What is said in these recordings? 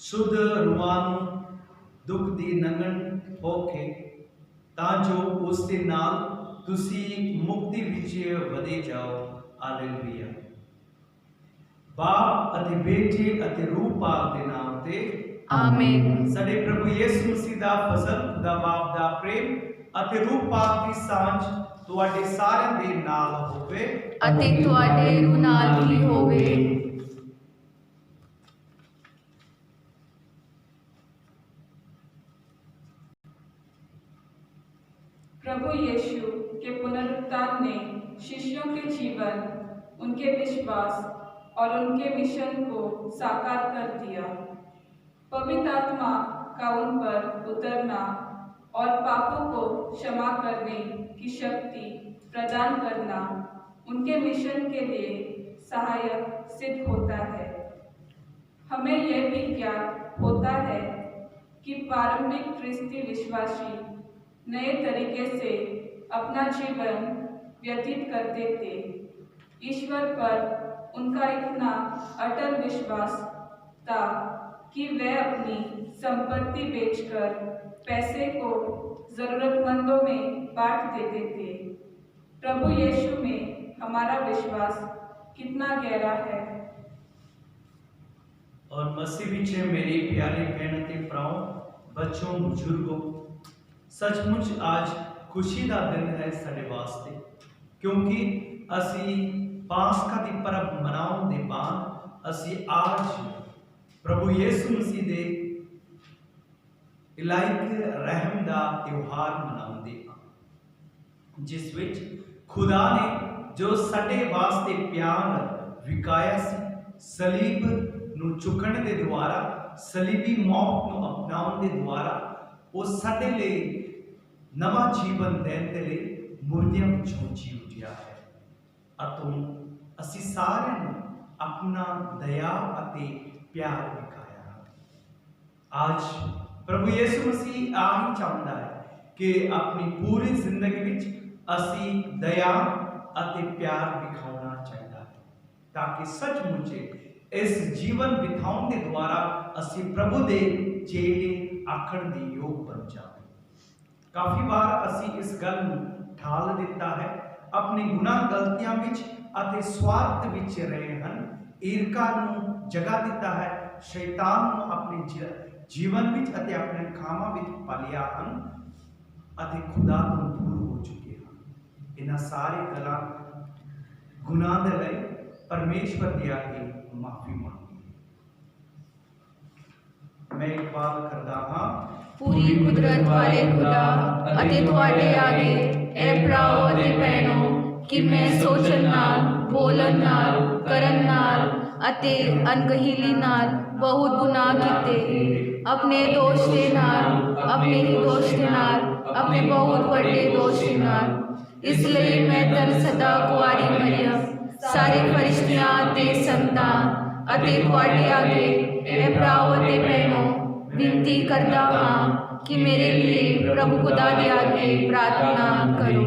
शुद्ध रूहां ਨੂੰ ਦੁੱਖ ਦੀ ਨੰਗਣ ਹੋ ਕੇ ਤਾਂ ਜੋ ਉਸ ਦੇ ਨਾਲ ਤੁਸੀਂ ਮੁਕਤੀ ਵਿੱਚ ਵਧੇ ਜਾਓ। ਹਾਲੇਲੂਇਆ। ਬਾਪ ਅਤੇ ਬੇਟੇ ਅਤੇ ਰੂਹ ਪਾਕ ਦੇ ਨਾਮ ਤੇ आमीन। ਸਾਡੇ ਪ੍ਰਭੂ ਯਿਸੂ ਮਸੀਹ ਦਾ ਫਜ਼ਲ, ਖੁਦਾ ਬਾਪ ਦਾ ਪ੍ਰੇਮ ਅਤੇ ਰੂਹ ਪਾਕ ਦੀ ਸਾਂਝ ਤੁਹਾਡੇ ਸਾਰਿਆਂ ਦੇ ਨਾਲ ਹੋਵੇ ਅਤੇ ਤੁਹਾਡੇ ਰੂਹ ਨਾਲ ਵੀ ਹੋਵੇ। प्रभु यीशु के पुनरुत्थान ने शिष्यों के जीवन, उनके विश्वास और उनके मिशन को साकार कर दिया। पवित्र आत्मा का उन पर उतरना और पापों को क्षमा करने की शक्ति प्रदान करना उनके मिशन के लिए सहायक सिद्ध होता है। हमें यह भी ज्ञात होता है कि प्रारंभिक ख्रिस्ती विश्वासी नए तरीके से अपना जीवन व्यतीत करते थे। ईश्वर पर उनका इतना अटल विश्वास था कि वे अपनी संपत्ति बेचकर पैसे को जरूरतमंदों में बांट देते थे। प्रभु यीशु में हमारा विश्वास कितना गहरा है। और मसीह विच मेरे प्यारे बहनों ते भराओं, बच्चों, बुजुर्गों, सचमुच आज खुशी का दिन है साडे वास्ते, क्योंकि असी पास्का दी परब मनाउण दे बाद असी आज प्रभु यीशु मसीह दे इलाहिक रहम दा त्योहार मनाउंदे हां, जिस विच खुदा ने जो साडे वास्ते प्यार विकाया सी, सलीब नूं चुकण दे द्वारा, सलीबी मौत नूं अपनाउण दे द्वारा वो साडे लिए नवा जीवन देने के लिए मुर्दियां विचों जी उठिया है। अतों असी सारे अपना दया अते प्यार दिखाया। आज प्रभु यीशु मसीह आ ही चाहता है कि अपनी पूरी जिंदगी विच असी दया अते प्यार दिखाना चाहता है, ताकि सचमुच इस जीवन बिताउण के द्वारा असी प्रभु दे चेले आखण दी योग बन जाए। काफी बार असी इस गल नूं ठाल दिता है, अपनी गुनाह गलतियां विच अते स्वार्थ विच रहे हन, ईर्खा नूं जगह दिता है, शैतान नूं अपने जीवन विच अते अपने कामां विच पालिया हन अते खुदा तो दूर हो चुके हन। इन्हां सारे गल्लां गुनाह दे लई परमेश्वर दी आगे माफी मांगी। मैं एक बात करदा हां, पूरी कुदरत वाले खुदा अते तुहाडे आगे ए भराओ अते भैणों कि मैं सोचण नाल, बोलण नाल, करन नाल अते अनगहीली नाल बहुत गुनाह कीते, अपने दोष दे नाल, अपने ही दोष दे नाल, अपने बहुत बड़े दोष दे नाल। इसलिए मैं धन सदा कुआरी मरियम, सारे फरिश्तियां ते संतां अते तुहाडे आगे ए भराओ अते भैणों विनती करता हाँ कि मेरे लिए प्रभु खुदा के आगे प्रार्थना करो।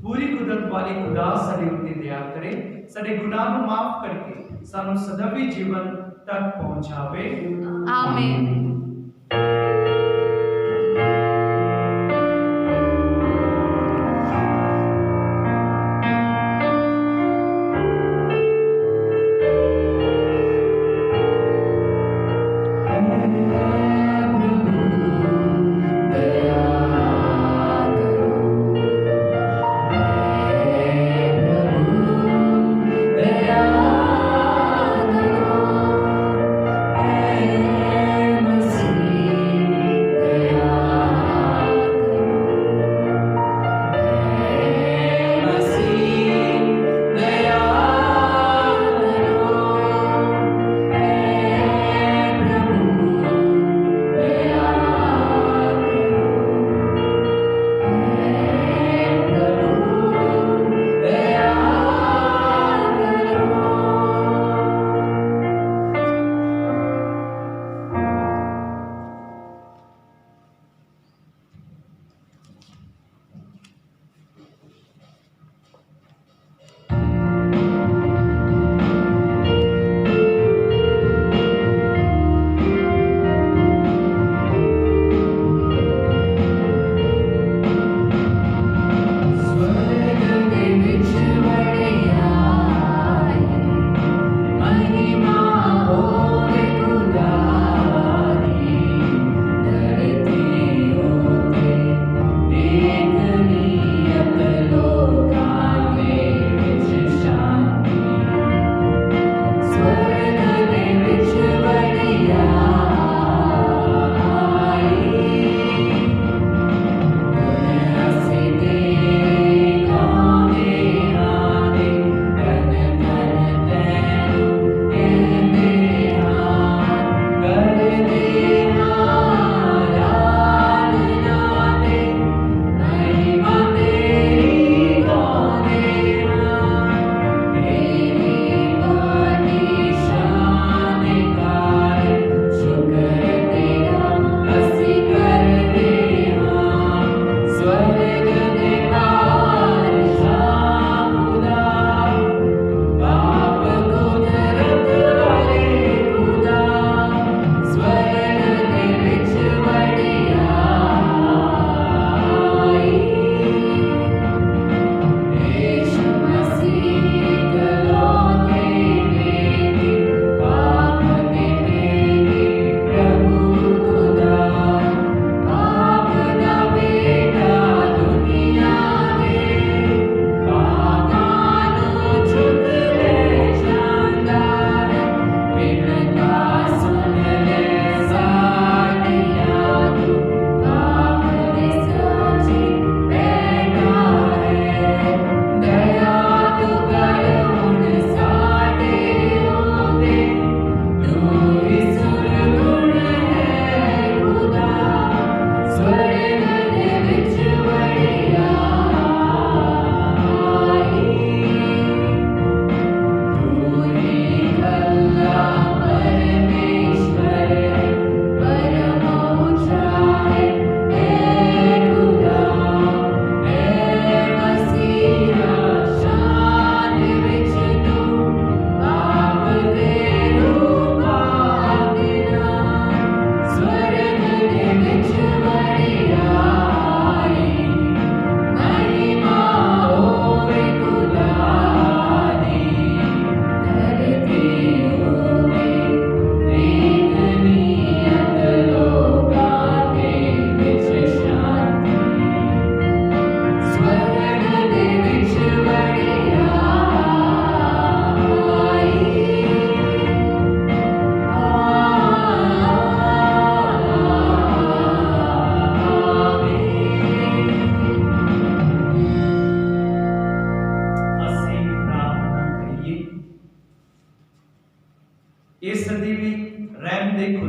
पूरी कुदरत वाले खुदा साडे उत्ते दया करे, साडे गुनाह नूं माफ करके सानू सदैवी जीवन तक पहुंचावे। आमीन।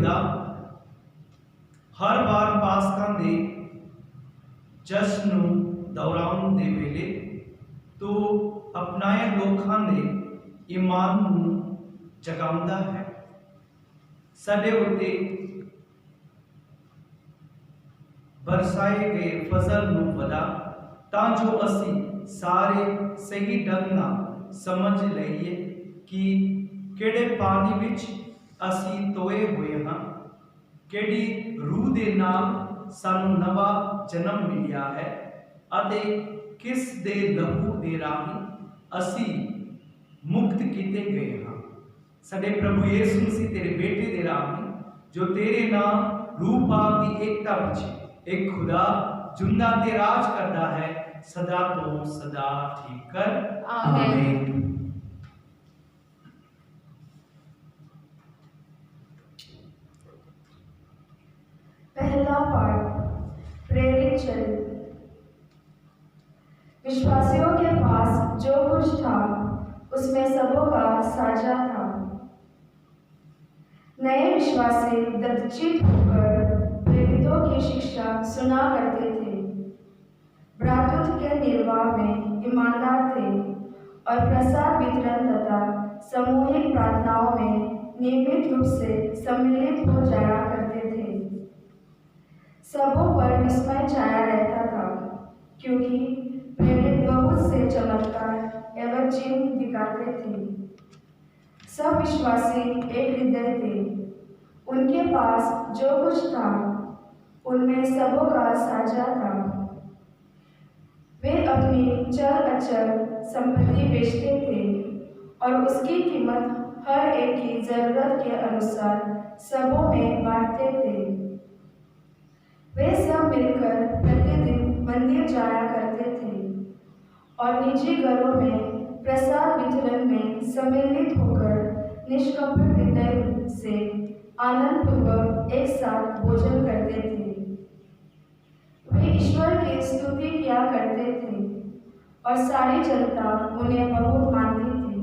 खुदा, हर बार पास्का दे जश्न ਨੂੰ ਦੌਰਾਨ ਦੇ ਵੇਲੇ ਤੂੰ ਅਪਣਾਏ ਲੋਕਾਂ ਦੇ ਈਮਾਨ ਨੂੰ ਜਗਾਉਂਦਾ ਹੈ। ਸਾਡੇ ਉੱਤੇ ਬਰਸਾਏ ਗਏ ਫਜ਼ਲ ਨੂੰ ਵਧਾ, ਤਾਂ ਜੋ ਅਸੀਂ ਸਾਰੇ ਸਹੀ ਢੰਗ ਨਾਲ ਸਮਝ ਲਈਏ ਕਿ ਕਿਹੜੇ ਪਾਣੀ ਵਿੱਚ ਅਸੀਂ ਧੋਏ ਹੋਏ ਹਾਂ, ਕਿਹੜੀ ਰੂਹ ਦੇ ਨਾਲ ਸਾਨੂੰ ਨਵਾਂ ਜਨਮ ਮਿਲਿਆ ਹੈ ਅਤੇ ਕਿਸ ਦੇ ਲਹੂ ਦੇ ਰਾਹੀਂ ਅਸੀਂ ਮੁਕਤ ਕੀਤੇ ਗਏ ਹਾਂ। ਸਾਡੇ ਪ੍ਰਭੂ ਯਿਸੂ ਮਸੀਹ ਤੇਰੇ ਬੇਟੇ ਦੇ ਰਾਹੀਂ, ਜੋ ਤੇਰੇ ਨਾਲ ਰੂਹ ਪਾਕ ਦੀ ਏਕਤਾ ਵਿੱਚ ਇੱਕ ਖੁਦਾ ਜਿੰਦਾ ਤੇ ਰਾਜ ਕਰਦਾ ਹੈ, ਸਦਾ ਤੋਂ ਸਦਾ ਠੀਕ ਕਰ। ਆਮੀਨ। पहला पाठ, प्रेरित चरित्र। विश्वासियों के पास जो कुछ था उसमें सबों का साझा था। नए विश्वासी दत्तचित होकर प्रेरितों की शिक्षा सुना करते थे, भ्रातृत्व के निर्वाह में ईमानदार थे और प्रसाद वितरण तथा सामूहिक प्रार्थनाओं में नियमित रूप से सम्मिलित हो जाया करते थे। सबों पर विस्मय छाया रहता था, क्योंकि प्रेरित बहुत से चमत्कार एवं चिन्ह दिखाते थे। सब विश्वासी एक हृदय थे, उनके पास जो कुछ था उनमें सबों का साझा था। वे अपनी चल अचल संपत्ति बेचते थे और उसकी कीमत हर एक की जरूरत के अनुसार सबों में बांटते थे। वे सब मिलकर प्रतिदिन मंदिर जाया करते थे और निजी घरों में प्रसाद वितरण में सम्मिलित होकर निष्कपट हृदय से आनंद पूर्वक एक साथ भोजन करते थे। वे ईश्वर की स्तुति किया करते थे और सारी जनता उन्हें बहुत मानती थी।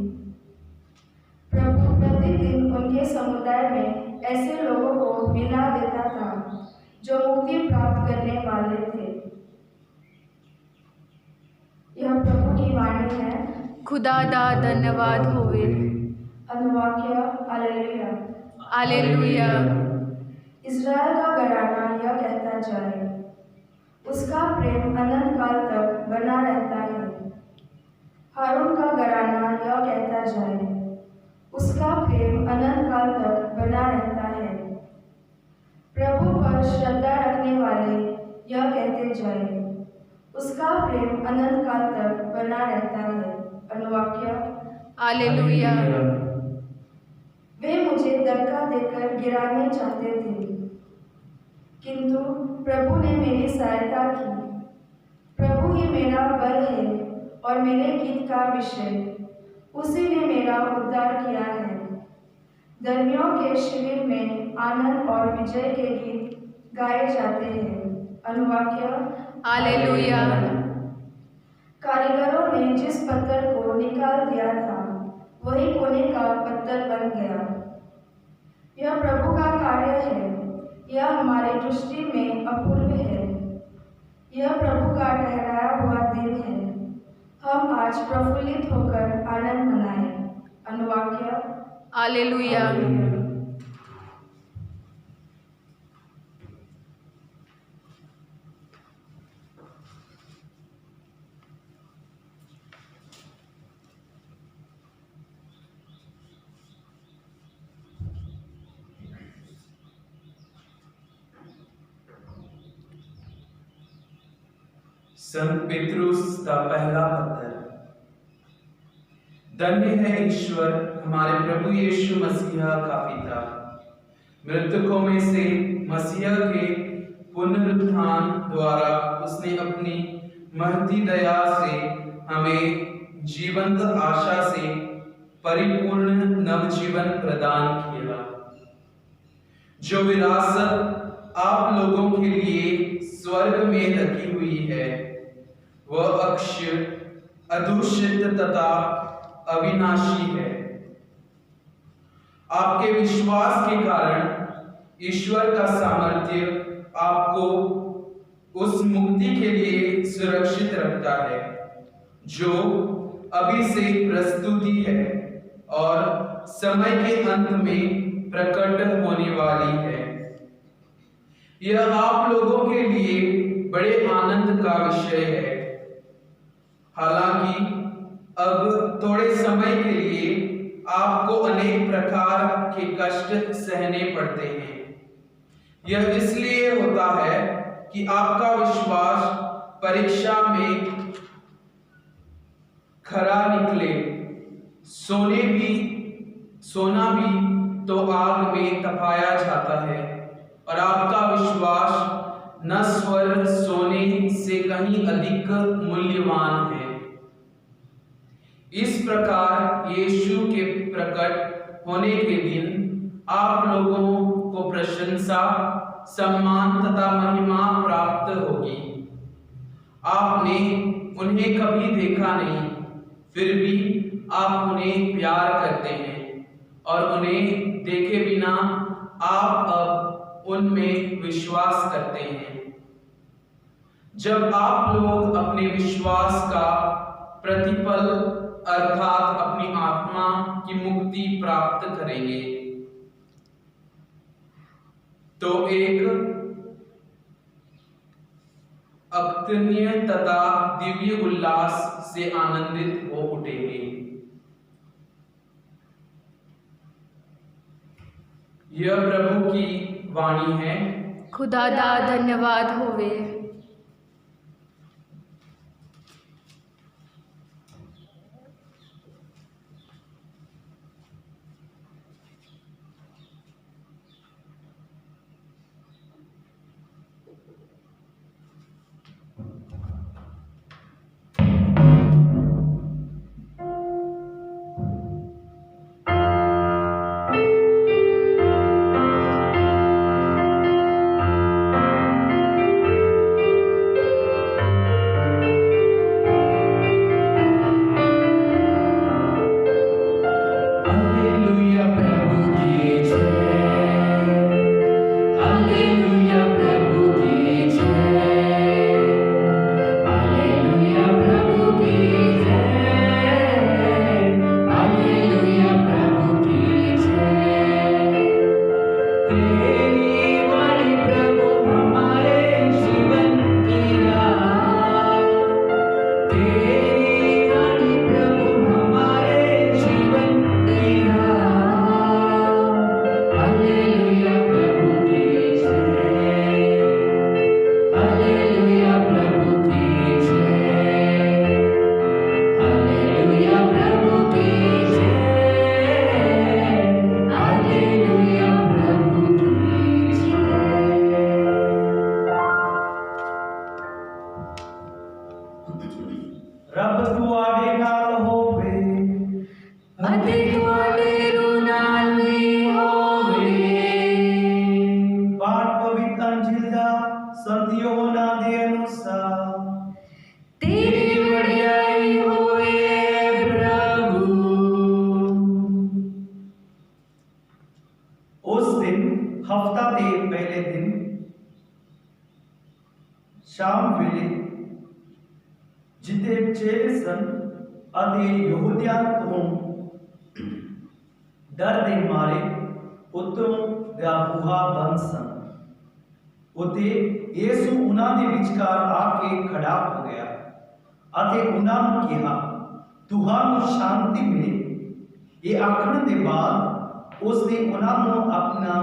प्रभु प्रतिदिन उनके समुदाय में ऐसे लोगों को मिला देता था जो मुक्ति प्राप्त करने वाले थे। यह प्रभु की वाणी है। खुदा दा धन्यवाद होवे। अनुवाक्य हालेलुया। हालेलुया। इज़राइल का घराना यह कहता जाए, उसका प्रेम अनंत काल तक बना रहता है। हारून का घराना यह कहता जाए, उसका प्रेम अनंत काल तक बना रहता है। प्रभु पर श्रद्धा रखने वाले यह कहते जाए, उसका प्रेम अनंत काल तक बना रहता है। अनुवाक्य हालेलुया। वे मुझे धक्का देकर गिराने चाहते थे, किंतु प्रभु ने मेरी सहायता की। प्रभु ही मेरा बल है और मेरे गीत का विषय, उसी ने मेरा उद्धार किया है। धर्मियों के शिविर में आनंद और विजय के गीत गाए जाते हैं। अनुवाक्य हालेलुया। कारीगरों ने जिस पत्थर को निकाल दिया था वही कोने का पत्थर बन गया। यह प्रभु का कार्य है, यह हमारी दृष्टि में अपूर्व है। यह प्रभु का ठहराया हुआ दिन है, हम आज प्रफुल्लित होकर आनंद मनाएं। अनुवाक्य हालेलुया। संत पेत्रुस का पहला पत्र। धन्य है ईश्वर हमारे प्रभु यीशु मसीहा का पिता, मृतकों में से मसीहा के पुनरुत्थान द्वारा उसने अपनी महती दया से हमें जीवंत आशा से परिपूर्ण नवजीवन प्रदान किया, जो विरासत आप लोगों के लिए स्वर्ग में रखी हुई है। वह अक्षय, अदूषित तथा अविनाशी है। आपके विश्वास के कारण ईश्वर का सामर्थ्य आपको उस मुक्ति के लिए सुरक्षित रखता है जो अभी से प्रस्तुति है और समय के अंत में प्रकट होने वाली है। यह आप लोगों के लिए बड़े आनंद का विषय है। हालांकि अब थोड़े समय के लिए आपको अनेक प्रकार के कष्ट सहने पड़ते हैं। यह इसलिए होता है कि आपका विश्वास परीक्षा में खरा निकले। सोना भी तो आग में तपाया जाता है और आपका विश्वास नश्वर सोने से कहीं अधिक मूल्यवान है। इस प्रकार यीशु के प्रकट होने के दिन आप लोगों को प्रशंसा, सम्मान तथा महिमा प्राप्त होगी। आपने उन्हें कभी देखा नहीं, फिर भी आप उन्हें प्यार करते हैं और उन्हें देखे बिना आप अब उनमें विश्वास करते हैं। जब आप लोग अपने विश्वास का प्रतिफल अर्थात अपनी आत्मा की मुक्ति प्राप्त करेंगे तो एक अकथनीय तथा दिव्य उल्लास से आनंदित हो उठेंगे। यह प्रभु की वाणी है। खुदा दा धन्यवाद होवे। रब तुआडे नाल होवे अते तुआडे रूह नाल भी होवे। पाठ पवित्र अंजिल दा संत यूहन्ना दे अनुसार। तेरी वडियाई होए प्रभु। उस दिन हफ्ता दे पहले दिन शाम वेले जिते चेले सन अते यहूदियां तो डर दे मारे उतों दा बूहा बंद सन। उते यीशु उन्हां दे विचकार आके खड़ा हो गया अते उन्हां नूं कहा, तुहानूं शांति मिले। ये आखण दे बाद उसने उन्हां नूं अपना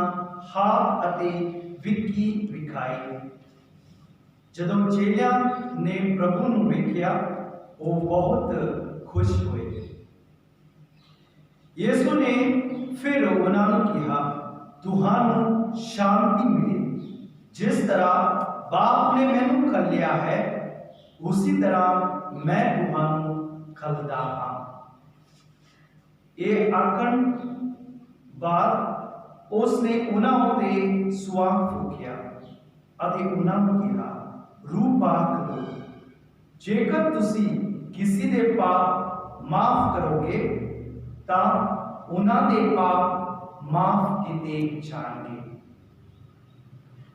हाथ अते विक्की विखाई। जदों चेलियां ने प्रभु नूं वेख्या वो बहुत खुश हुए। यीशु ने फिर उन्हां नूं कहा, तुहानूं शांति मिले। जिस तरह बाप ने मैनू घल्लिया है उसी तरह मैं तुहानूं घल्लदा हां। ये आखण बाद उसने उन्हां उत्ते सुआह फूकिया अते उन्हां नूं कहा, रूह पाक करो। जेकर तुसी किसी दे पाप माफ करोगे तां उन्हां दे पाप माफ कीते जाणगे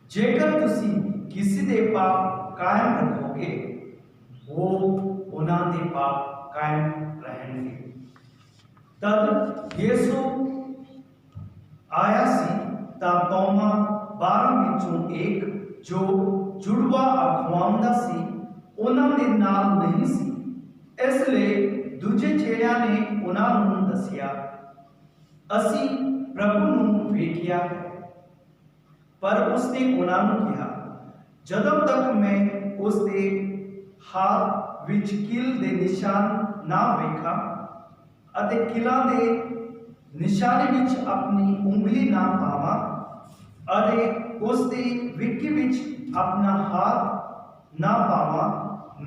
ਜੇਕਰ ਤੁਸੀਂ ਕਿਸੇ ਦੇ ਪਾਪ ਕਾਇਮ ਰੱਖੋਗੇ ਉਹ ਉਹਨਾਂ ਦੇ ਪਾਪ ਕਾਇਮ ਰਹਿਣਗੇ। तद यीशु आया सी ਤਾਂ ਤੋਮਾ 12 ਵਿੱਚੋਂ ਇੱਕ ਜੋ ਜੁੜਵਾ ਅਖਵਾਉਂਦਾ ਸੀ ਉਹਨਾਂ ਦੇ ਨਾਲ ਨਹੀਂ ਸੀ। ਇਸ ਲਈ ਦੂਜੇ ਚੇਲਿਆਂ ਨੇ ਉਹਨਾਂ ਨੂੰ ਦੱਸਿਆ, ਅਸੀਂ ਪ੍ਰਭੂ ਨੂੰ ਵੇਖਿਆ ਹੈ। ਪਰ ਉਸਨੇ ਉਹਨਾਂ ਨੂੰ ਕਿਹਾ, ਜਦੋਂ ਤੱਕ ਮੈਂ ਉਸ ਦੇ ਹੱਥ ਵਿੱਚ ਕੀਲ ਦੇ ਨਿਸ਼ਾਨ ਨਾ ਵੇਖਾਂ ਅਤੇ ਕੀਲਾਂ ਦੇ ਨਿਸ਼ਾਨੇ ਵਿੱਚ ਆਪਣੀ ਉਂਗਲੀ ਨਾ ਪਾਵਾਂ ਅਤੇ ਉਸ ਦੀ ਵਿੱਕੀ ਵਿੱਚ ਆਪਣਾ ਹੱਥ ਨਾ ਪਾਵਾਂ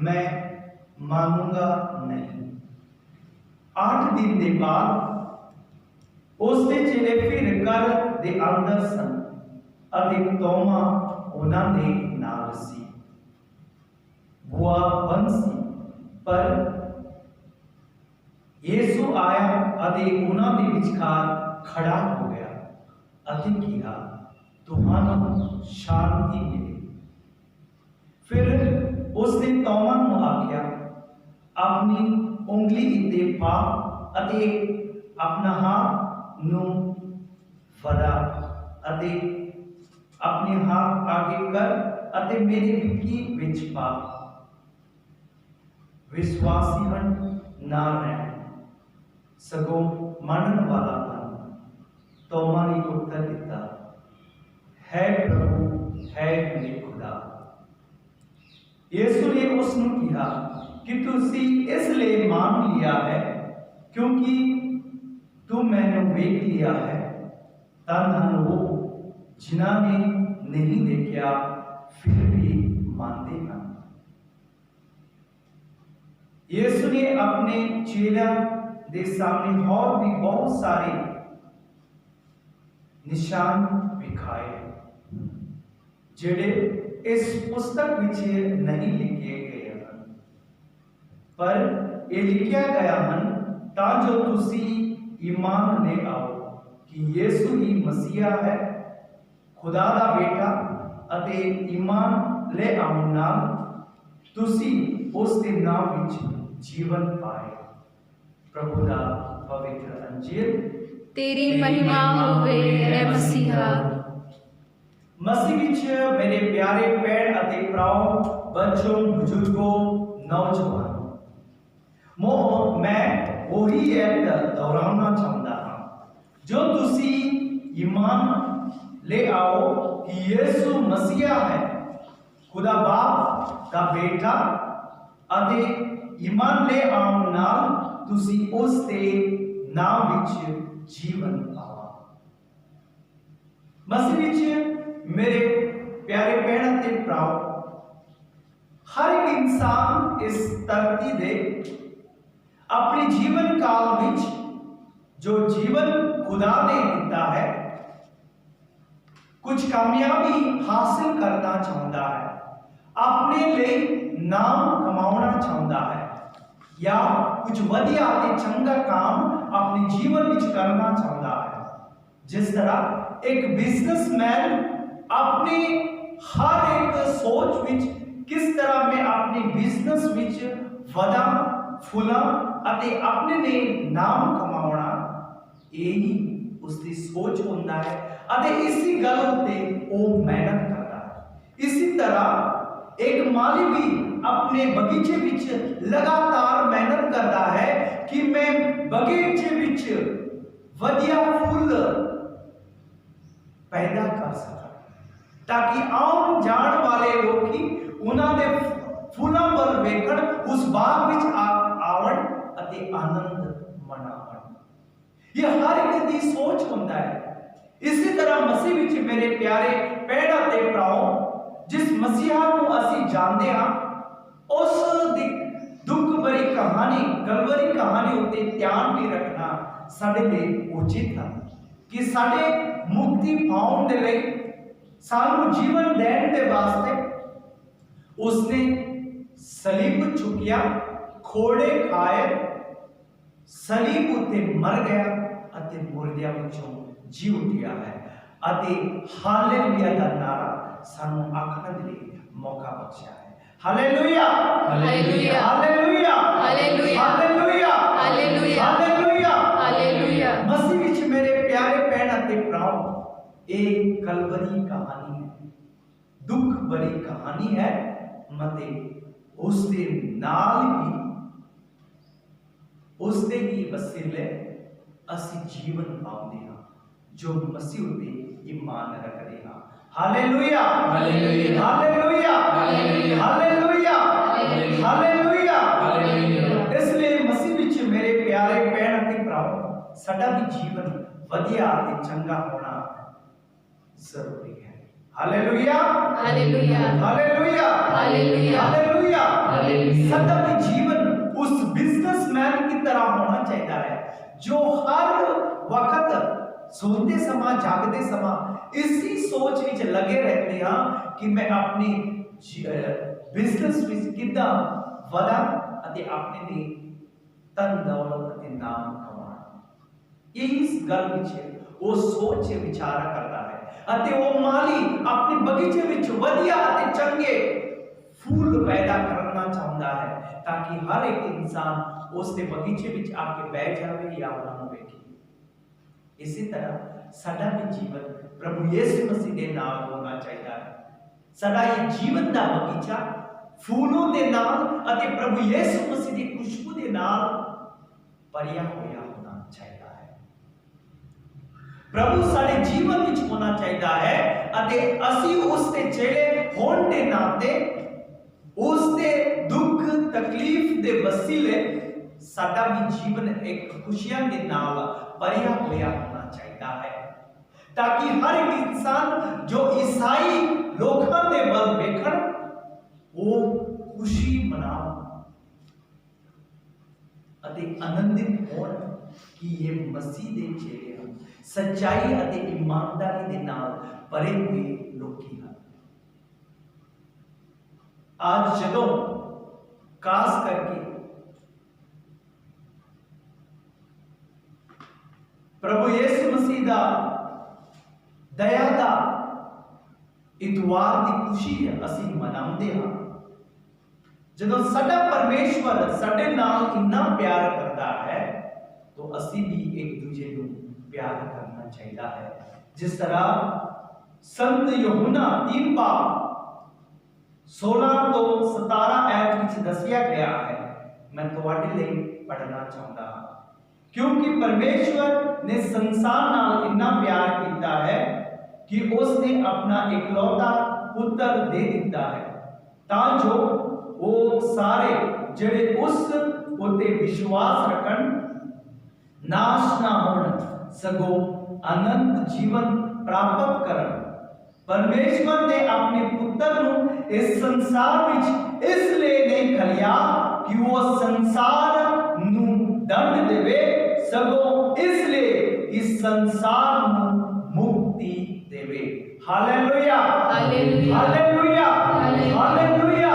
ਮੈਂ ਮਾਨੂੰਗਾ ਨਹੀਂ। 8 ਦਿਨ ਦੇ ਬਾਅਦ ਉਸ ਦੇ ਚੇਲੇ ਫਿਰ ਘਰ ਦੇ ਅੰਦਰ ਸਨ ਅਤੇ ਤੋਮਾ ਉਹਨਾਂ ਦੇ ਨਾਲ ਸੀ। ਬੂਹਾ ਬੰਦ ਸੀ ਪਰ ਯीशु ਆਇਆ ਅਤੇ ਉਹਨਾਂ ਦੇ ਵਿਚਕਾਰ ਖੜਾ ਹੋ ਗਿਆ ਅਤੇ ਕਿਹਾ, ਤੁਹਾਨੂੰ ਸ਼ਾਂਤੀ ਮਿਲੇ। ਫਿਰ ਉਸਨੇ ਤੋਮਾ ਨੂੰ ਆਖਿਆ, ਆਪਣੀ ਉਂਗਲੀ ਉੱਤੇ ਪਾ ਅਤੇ ਆਪਣਾ ਹੱਥ ਨੂੰ ਵਧਾ ਅਤੇ ਆਪਣੇ ਹੱਥ ਆਗੇ ਕਰ ਅਤੇ ਮੇਰੀ ਵਿੱਕੀ ਵਿੱਚ ਪਾ। ਵਿਸ਼ਵਾਸੀ ਹਨ ਨਾ ਰਹਿਣ ਸਗੋਂ ਮੰਨਣ ਵਾਲਾ ਹਨ। ਤੋਮਾ ਨੇ ਉੱਤਰ ਦਿੱਤਾ, ਹੈ ਪ੍ਰਭੂ, ਹੈ ਮੇਰੇ ਖੁਦਾ। ਯीशु ਨੇ ਉਸ ਨੂੰ ਕਿਹਾ ਕਿ ਤੁਸੀਂ ਇਸ ਲਈ ਮੰਨ ਲਿਆ ਹੈ ਕਿਉਂਕਿ ਤੂੰ ਮੈਨੂੰ ਵੇਖ ਲਿਆ ਹੈ। ਧੰਨ ਹਨ ਉਹ ਜਿਨ੍ਹਾਂ ਨੇ ਨਹੀਂ ਦੇਖਿਆ ਫਿਰ ਵੀ ਮੰਨਦੇ ਹਨ। ਯीशु ਨੇ ਆਪਣੇ ਚੇਲਿਆਂ ਦੇ ਸਾਹਮਣੇ ਹੋਰ ਵੀ ਬਹੁਤ ਸਾਰੇ ਨਿਸ਼ਾਨ ਵਿਖਾਏ ਜਿਹੜੇ ਇਸ ਪੁਸਤਕ ਵਿੱਚ ਨਹੀਂ ਲਿਖੇ ਗਏ ਹਨ, ਪਰ ਇਹ ਲਿਖਿਆ ਗਿਆ ਹਨ ਤਾਂ ਜੋ ਤੁਸੀਂ ਈਮਾਨ ਲੈ ਆਓ ਕਿ ਯीशु ਹੀ ਮਸੀਹਾ ਹੈ, ਖੁਦਾ ਦਾ ਬੇਟਾ, ਅਤੇ ਈਮਾਨ ਲੈ ਆਉਣ ਨਾਲ ਤੁਸੀਂ ਉਸ ਦੇ ਨਾਮ ਵਿੱਚ ਜੀਵਨ ਪਾਏ। प्रभु दा पवित्र अंजील। तेरी महिमा होवे ऐ मसीहा। मसीह विच मेरे प्यारे भैन अते भराओ, बच्चों, बुजुर्गों, नौजवानों, मैं वही एक दोहराना चाहता हाँ जो तुसी ईमान ले आओ कि यीशु मसीहा है, खुदा बाप का बेटा, अते ईमान ले आओ नाल ਤੁਸੀਂ ਉਸ ਦੇ ਨਾਮ ਵਿੱਚ ਜੀਵਨ ਪਾਵਾ। ਮਸੀਹ ਵਿੱਚ ਮੇਰੇ ਪਿਆਰੇ ਭੈਣ ਅਤੇ ਭਰਾਓ, ਹਰ ਇੱਕ ਇਨਸਾਨ ਇਸ ਧਰਤੀ ਦੇ ਆਪਣੇ ਜੀਵਨ ਕਾਲ ਵਿੱਚ ਜੋ ਜੀਵਨ ਖੁਦਾ ਨੇ ਦਿੱਤਾ ਹੈ ਕੁਝ ਕਾਮਯਾਬੀ ਹਾਸਲ ਕਰਨਾ ਚਾਹੁੰਦਾ ਹੈ, ਆਪਣੇ ਲਈ ਨਾਮ ਕਮਾਉਣਾ ਚਾਹੁੰਦਾ ਹੈ या कुछ वधिया ते चंगा काम अपने जीवन विच करना चाहता है। जिस तरह एक बिजनेसमैन अपने हर एक सोच विच किस तरह मैं अपने बिजनेस विच वधा फुला अते अपने ने नाम कमाउणा, यही उसकी सोच होता है अते इसी गल उत्ते वो मेहनत करता है। इसी तरह एक माली भी अपने बगीचे विच लगातार मेहनत करता है कि मैं बगीचे विच वधिया फुल पैदा कर सका ताकि आउण जाण वाले लोकी उन्हां दे फुलां वल वेखण उस बाग विच आवण अते आनंद मनावण। यह हर एक दी सोच होता है। इसी तरह मसीह विच मेरे प्यारे भैणां ते भराओ, जिस मसीहा ਨੂੰ ਅਸੀਂ ਜਾਣਦੇ ਹਾਂ ਉਸ ਦੀ ਦੁੱਖ ਭਰੀ ਕਹਾਣੀ ਗਲਵਰੀ ਕਹਾਣੀ ਉੱਤੇ ਧਿਆਨ ਵੀ ਰੱਖਣਾ ਸਾਡੇ ਲਈ ਉਚਿਤ ਹੈ ਕਿ ਸਾਡੇ ਮੁਕਤੀ ਪਾਉਣ ਦੇ ਲਈ ਸਾਨੂੰ ਜੀਵਨ ਦੇਣ ਦੇ ਵਾਸਤੇ ਉਸਨੇ ਸਲੀਬ ਚੁੱਕਿਆ, ਖੋੜੇ ਖਾਏ, ਸਲੀਬ ਉੱਤੇ ਮਰ ਗਿਆ ਅਤੇ ਮੁਰਦਿਆਂ ਵਿੱਚੋਂ ਜੀ ਉੱਠਿਆ ਹੈ ਅਤੇ ਹਾਲੇਲੂਇਆ ਦਾ ਨਾਰਾ सानू आखण दे लई मौका बख्शिया है। Hallelujah hallelujah hallelujah hallelujah hallelujah hallelujah hallelujah hallelujah. मसीह विच मेरे प्यारे भैन अते भराओ, एक कलवरी कहानी है, दुख भरी कहानी है, मते उसके नाल ही उसके ही वसीले ਅਸੀਂ ਜੀਵਨ ਪਾਉਂਦੇ ਹਾਂ ਜੋ ਮਸੀਹ ਉਤੇ ਈਮਾਨ ਰੱਖਦੇ ਹਾਂ। Hallelujah hallelujah hallelujah hallelujah hallelujah hallelujah hallelujah. ਇਸ ਲਈ ਮਸੀਹ ਵਿੱਚ ਮੇਰੇ ਪਿਆਰੇ ਭੈਣ ਅਤੇ ਭਰਾਓ, ਸਾਡਾ ਵੀ ਜੀਵਨ ਵਧੀਆ ਅਤੇ ਚੰਗਾ ਹੋਣਾ ਜ਼ਰੂਰੀ ਹੈ। Hallelujah hallelujah hallelujah hallelujah hallelujah hallelujah. साਡਾ भी जीवन उस बिजनेसमैन की तरह होना चाहिए है जो हर वक्त सोते समय जागते समय इसी सोच विच लगे रहते हैं कि मैं अपनी बिजनेस विच किदा वधा अते अपने लिए धन दौलत अते नाम कमाना। इस गल विच वो सोच विचार करता है अते वो माली अपने बगीचे विच वधिया अते चंगे फूल पैदा करना चाहता है ताकि हर एक इंसान उसके बगीचे विच आके बैठ जाए या उन्होंने देखे। इसी तरह साडा भी जीवन प्रभु यीशु मसीह के नाल होना चाहिए है। साडा ये जीवन दा बगीचा फूलों के नाल अते प्रभु यीशु मसीह की खुशबू के नाल भरिया होया होना चाहिए है। प्रभु साडे जीवन विच होना चाहिए है अते असी उसके चेले होने के नाते उसके दुख तकलीफ दे वसीले साडा भी जीवन एक खुशियां के नाल भरिया होया होना चाहिए है ताकि हर एक इंसान जो ईसाई लोकां दे वल वेखण वो खुशी मनाओ अते आनंदित होण कि ये मसीह दे चेले हैं, सच्चाई अते ईमानदारी दे नाल भरे हुए लोकी हैं। आज जदों खास करके प्रभु यीशु मसीह दा दया दा इतवार की खुशी असी मनाते हाँ, जदों साडा परमेश्वर साडे नाल इन्ना प्यार करता है तो असी भी एक दूजे को प्यार करना चाहिए है। जिस तरह संत यूहन्ना 3 बाब 16 तो 17 आयत विच दसिया गया है, मैं तुहाडे लिए पढ़ना चाहता हाँ। क्योंकि परमेश्वर ने संसार नाल इन्ना प्यार किया है कि उसने अपना इकलौता पुत्र दे दिता है ताकि वो सारे जेड़े उस उते विश्वास रखन नाश ना होण सगों अनंत जीवन प्राप्त करन। परमेश्वर ने अपने पुत्र को इस संसार विच इसलिए नहीं खलिया कि वो संसार नू दंड देवे सगों इसलिए इस संसार नू मुक्ति देवे। Hallelujah hallelujah hallelujah hallelujah hallelujah.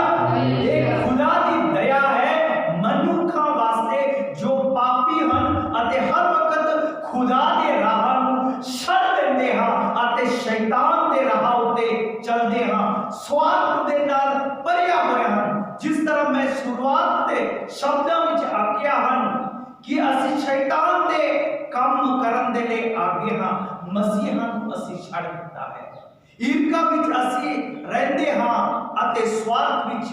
एक खुदा की दया है मनुखा वास्ते जो पापी हन अते हर वक्त खुदा दे राह नू छड़ देंदे हां अते शैतान दे राह उते चलदे हां, स्वार्थ दे नाल भरिया होया हन। जिस तरह मैं शुरुआत दे शब्दां विच आखिया हन कि असी शैतान दे काम करन दे ले आगे हां, मसीहां नू असी छड़ दिता है। ईर्खा विच असी रहंदे हां अते स्वार्थ विच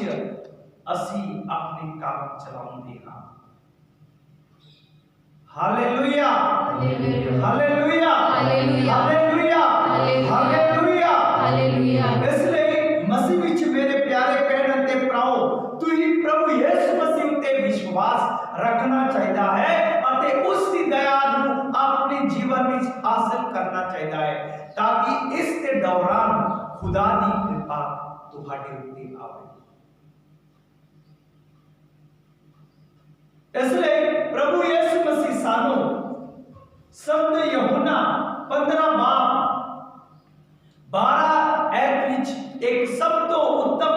असी अपने काम चलाउंदे हां। Hallelujah hallelujah hallelujah hallelujah hallelujah hallelujah hallelujah. इसलिए मसीह विच मेरे प्यारे भैन ते भराओ, तुही प्रभु यीशु मसीह ते विश्वास रखना चाहिए है अते उसकी दया नू अपने जीवन में हासिल करना चाहिए है ताकि इस दे दौरान खुदा दी कृपा तुहाडे उत्ते आवे। इसलिए प्रभु यीशु मसीह सानू संत यूहन्ना 15 बाब 12 आयत विच एक सब तो उत्तम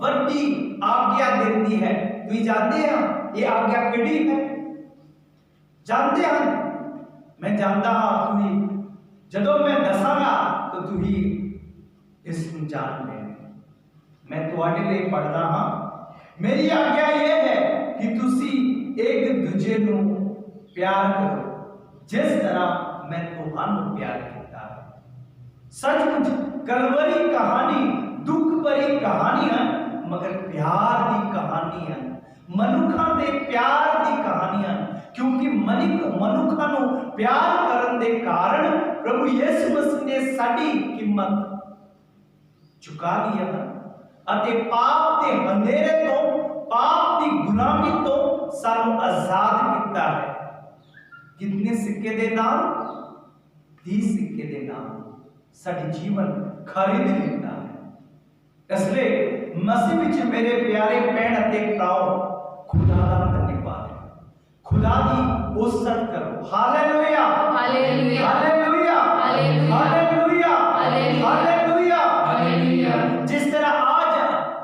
वड्डी आज्ञा देती है। तुम जानते हैं ये आज्ञा केड़ी है? जानते हैं? मैं जानता हाँ तुम जदों मैं दसांगा तो तुम इसमें जान लेने। मैं ਤੁਹਾਡੇ ਲਈ ਪੜਦਾ ਹਾਂ। ਮੇਰੀ ਆਗਿਆ ਇਹ ਹੈ ਕਿ ਤੁਸੀਂ ਇੱਕ ਦੂਜੇ ਨੂੰ ਪਿਆਰ ਕਰੋ ਜਿਸ ਤਰ੍ਹਾਂ ਮੈਂ ਤੁਹਾਨੂੰ ਪਿਆਰ ਕੀਤਾ ਹੈ। सचमुच कलवरी कहानी दुख भरी कहानी है, मगर प्यार की कहानी है, मनुखा के प्यार की कहानी है। क्योंकि मनुखा नू प्यार करन दे कारण प्रभु यीशु मसीह ने साडी कीमत चुका दी है अते पाप के अंधेरे तो, पाप की गुलामी तो सानू आजाद किया है। कितने सिक्के दे नाम? 30 सिक्के दे नाम साडी जीवन खरीद लेता है। इसलिए मसीह विच मेरे प्यारे भैन अते भराओ, खुदा दा धन्यवाद है, खुदा दी उस्सत करो। Hallelujah hallelujah hallelujah hallelujah hallelujah hallelujah hallelujah. जिस तरह आज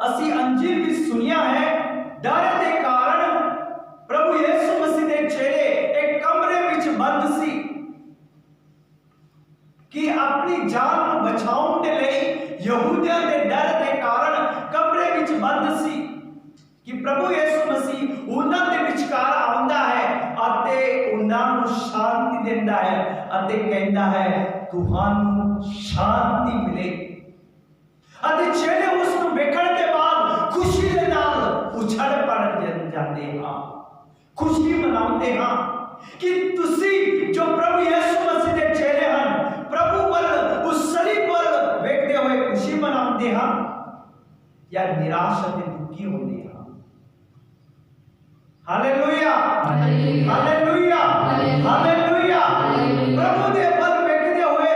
असी अंजीर भी सुनिया है, डर के कारण प्रभु यीशु मसीह दे चेले एक कमरे विच बंद सी कि अपनी जान को बचाने के लिए यहूदियों के डर के कारण कमरे विच बंद सी कि प्रभु यीशु मसीह उन्हां दे विचकार आउंदा है अते उन्हां नूं शांति देंदा है अते कहंदा है तुहानू शांति मिले। अते चेले उस नूं वेखण के बाद खुशी दे नाल उछड़ पड़ जाते हां, खुशी मनाते हां कि तुसी जो प्रभु यीशु मसीह दे चेले हन, प्रभु पर उस सलीब पर वेखते हुए खुशी मनाते हैं या निराश और दुखी होते हैं। Hallelujah hallelujah hallelujah. प्रभु दे पर वेखते हुए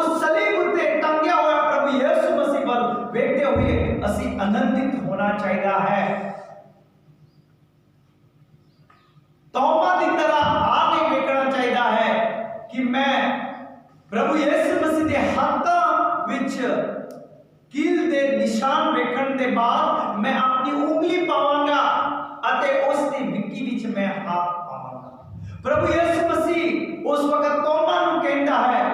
उस सलीब उते टंगे हुए प्रभु यीशु मसीह पर वेखते हुए असी आनंदित होना चाहिए है। तौबा की तरह आगे वेखना चाहिए है कि मैं प्रभु यीशु मसीह के हाथों विच कील दे निशान वेखण के बाद मैं अपनी उंगली पावांगा अते उस दी विक्की विच मैं हाथ पावांगा। प्रभु यीशु मसीह उस वक्त तोमा नूं कहंदा है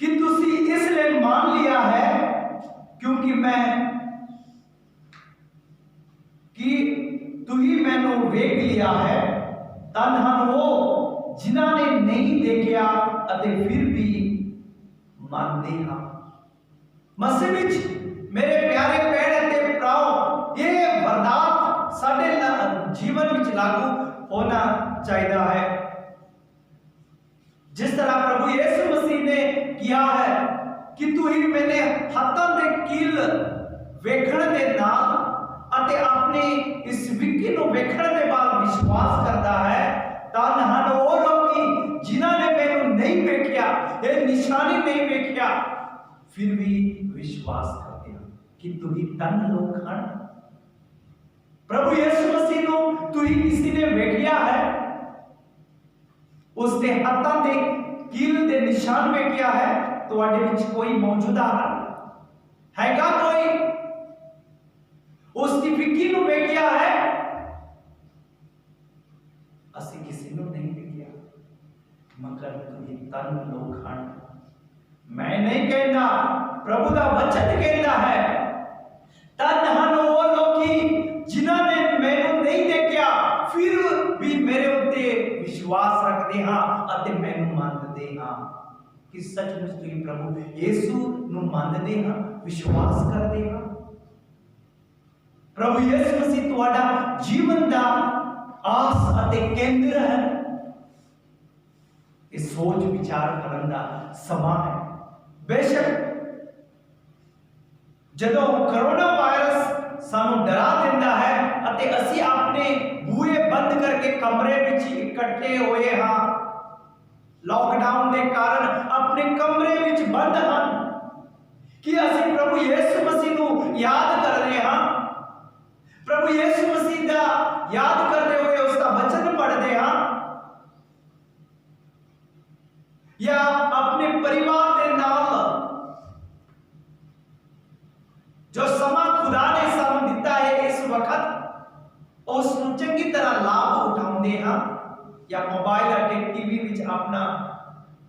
कि तुसी इसलिए मान लिया है क्योंकि मैं कि तू ही मैनू वेख लिया है। तन हन वो जिन्हां ने नहीं देखा अते फिर भी मानते हैं। मसीह विच मेरे प्यारे भैन अते भराओ, ये वरदान साडे जीवन विच लागू होना चाहिए है। जिस तरह प्रभु यीशु मसीह ने किया है कि तू ही मैंने हाथों दे कील वेखण दे नाल अते अपने इस विक्की नूं वेखण दे बाद विश्वास करता है, धन हन वो लोग जिन्हां ने मैनू नहीं वेखिया, ये निशानी नहीं वेखिया, फिर भी विश्वास करते हैं कि तू ही धन लोग हन। प्रभु यीशु मसीह नूं तू ही किसी ने वेखिया है, उसके हाथों दे कील दे निशान वेखिया है, तुहाडे विच कोई मौजूदा हैगा कोई उसकी विक्की नूं वेखिया है? असी किसी नूं नहीं वेखिया, मगर तुही तन लोग हन। मैं नहीं कहना, प्रभु दा वचन कहता है तन हन वो लोग जिन्हां ने मैनू नहीं देखा फिर भी मेरे उत्ते विश्वास रखते हाँ अते मैनू मानते हाँ कि सचमुच तुही प्रभु यीशु नूं मानते हाँ, विश्वास करते हाँ। प्रभु यीशु मसीह तुहाडा जीवन दा आस अते केंद्र है। इस सोच विचार करन दा समा है। बेशक जदों कोरोना वायरस सानू डरा देंदा है अते असी अपने बूहे बंद करके कमरे विच इकट्ठे होए हां, लॉकडाउन के कारण अपने कमरे विच बंद हन कि असी प्रभु यीशु मसीह नूं याद कर रहे हां, प्रभु यीशु मसीह दा याद करते हुए उसका वचन पढ़ते हाँ, या अपने परिवार के नाल जो समा खुदा ने सानू दिता है इस वक्त उसनू चंगी तरह लाभ उठाउंदे हाँ। ਜਾਂ ਮੋਬਾਈਲ ਅਤੇ ਟੀਵੀ ਵਿੱਚ ਆਪਣਾ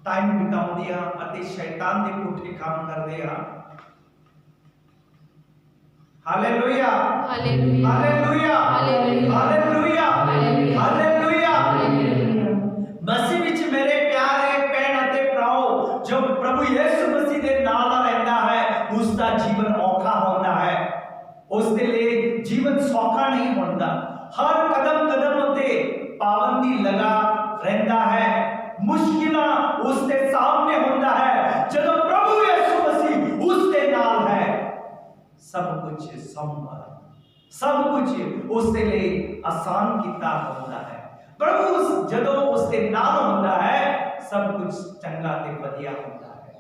ਟਾਈਮ ਬਿਤਾਉਂਦੇ ਹਾਂ ਅਤੇ ਸ਼ੈਤਾਨ ਦੇ ਪੁੱਠੇ ਕੰਮ ਕਰਦੇ ਹਾਂ। Hallelujah hallelujah ਹਾਲੇਲੂया ਹਾਲੇਲੂया ਹਾਲੇਲੂया ਹਾਲੇਲੂया। ਮਸੀਹ ਵਿੱਚ ਮੇਰੇ ਪਿਆਰੇ ਭੈਣ ਅਤੇ ਭਰਾਓ, ਜੋ ਪ੍ਰਭੂ ਯਿਸੂ ਮਸੀਹ ਦੇ ਨਾਲ ਰਹਿੰਦਾ ਹੈ ਉਸ ਦਾ ਜੀਵਨ ਔਖਾ ਹੁੰਦਾ ਹੈ। ਉਸ ਦੇ ਲਈ ਜੀਵਨ ਸੌਖਾ ਨਹੀਂ ਹੁੰਦਾ। ਹਰ ਕਦਮ ਕਦਮ ਉਤੇ ਪਾਬੰਦੀ ਲਗਾ ਰਹਿੰਦਾ ਹੈ। ਮੁਸ਼ਕਿਲਾਂ ਉਸ ਦੇ ਸਾਹਮਣੇ ਹੁੰਦਾ ਹੈ। ਜਦੋਂ ਪ੍ਰਭੂ ਯਿਸੂ ਮਸੀਹ ਉਸ ਦੇ ਨਾਲ ਹੈ सब कुछ संभव, सब कुछ उसके लिए आसान किता होता है। प्रभु जदों उसके नाल होता है सब कुछ चंगा ते वधिया होता है।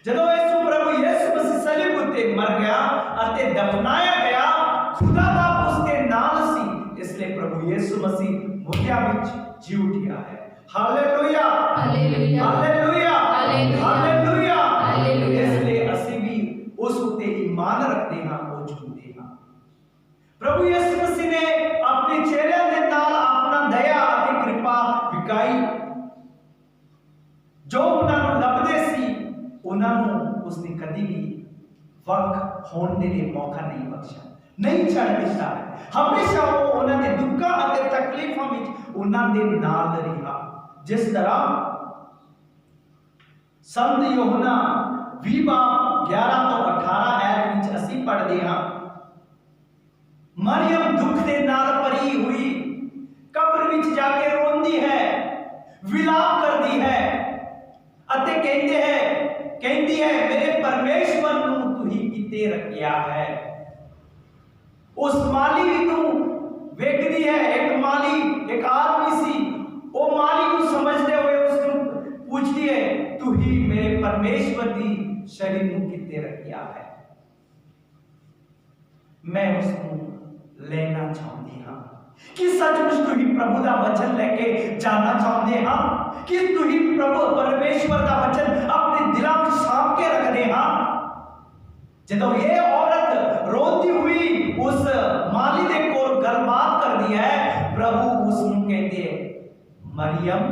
जदों यीशु प्रभु यीशु मसीह सलीब उते मर गया अते दफनाया गया, खुदा बाप उसके नाल सी, इसलिए प्रभु यीशु मसीह मुर्दियां विच जी उठिया है। Hallelujah hallelujah hallelujah hallelujah hallelujah. इसलिए ਅਸੀਂ ਵੀ ਉਸ ਉਤੇ ईमान रखते हैं, वो झूठते हैं। प्रभु यीशु मसीह ने अपने चेलों के नाल अपना दया और कृपा विकाई। जो उन्होंने लभदे सी उन्होंने उसने कभी भी वक्त होने के लिए मौका नहीं बख्शा, नहीं छड़ दिता है। हमेशा वो उन्होंने दुखों और तकलीफों में उन्होंने नाल रहा। जिस तरह संत यूहन्ना 20:11 ਤੋਂ 18 ਐਤ ਵਿੱਚ ਅਸੀਂ ਪੜ੍ਹਦੇ ਹਾਂ, ਮਰੀयम ਦੁੱਖ ਦੇ ਨਾਲ ਭਰੀ ਹੋਈ ਕਬਰ ਵਿੱਚ ਜਾ ਕੇ ਰੋਂਦੀ ਹੈ, ਵਿਲਾਪ ਕਰਦੀ ਹੈ ਅਤੇ ਕਹਿੰਦੀ ਹੈ ਮੇਰੇ ਪਰਮੇਸ਼ਵਰ ਨੂੰ ਤੁਸੀਂ ਕਿਤੇ ਰੱਖਿਆ ਹੈ। ਉਸ ਮਾਲੀ ਵੀ ਤੂੰ ਵੇਖਦੀ ਹੈ, ਇੱਕ ਮਾਲੀ ਇੱਕ ਆਦਮੀ ਸੀ, ਉਹ ਮਾਲੀ ਨੂੰ ਸਮਝਦੇ ਹੋਏ ਉਸ ਨੂੰ ਪੁੱਛਦੀ ਹੈ ਤੁਸੀਂ ਮੇਰੇ ਪਰਮੇਸ਼ਵਰ ਦੀ शरीर ਨੂੰ ਕਿਤੇ ਰੱਖਿਆ ਹੈ। मैं उसको लेना चाहती हाँ कि सचमुच तुही प्रभु का वचन लेके जाना चाहते हाँ कि तुही प्रभु परमेश्वर का वचन अपने दिलों में छाप के रखते हाँ। जब ये औरत रोती हुई उस माली दे कोल गलबात कर दी है, प्रभु उसनु कहते मरियम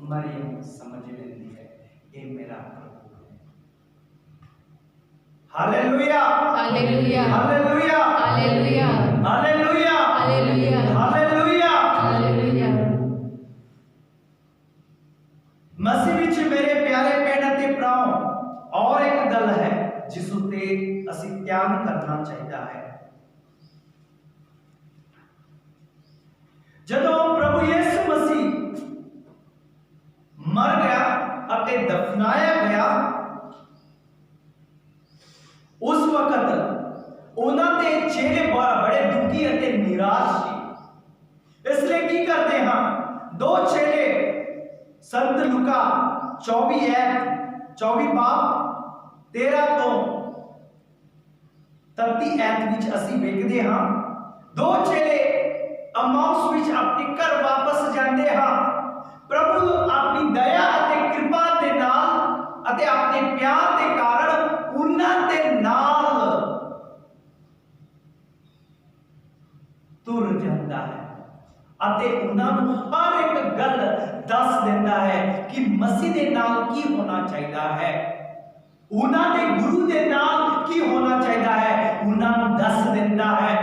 मरियम समझ लेती है ये मेरा प्रभु है। Hallelujah hallelujah hallelujah hallelujah hallelujah hallelujah hallelujah hallelujah. मसीह विच मेरे प्यारे भैन ते भराओ, और एक गल है जिस उत्ते असीं ध्यान करना चाहिए है। जदों प्रभु यीशु मसीह मर गया अते दफनाया गया, उस वक्त उन्होंने चेहरे बड़े दुखी अते निराश थे। इसलिए की करते हैं दो चेहरे संत लुका 24 बाब 13 तो 33 ऐत विच असीं वेखदे हां, दो चेहरे अमाउस विच अपने घर वापस जाते हैं। प्रभु अपनी दया अते कृपा के नाल अते अपने प्यार के कारण उन्हां दे नाल तुर जाता है अते उन्हां नूं हर एक गल दस देता है कि मसीह दे नाल की होना चाहिए है, उन्हां दे गुरु दे नाल की होना चाहिए है, उन्हां नूं दस देता है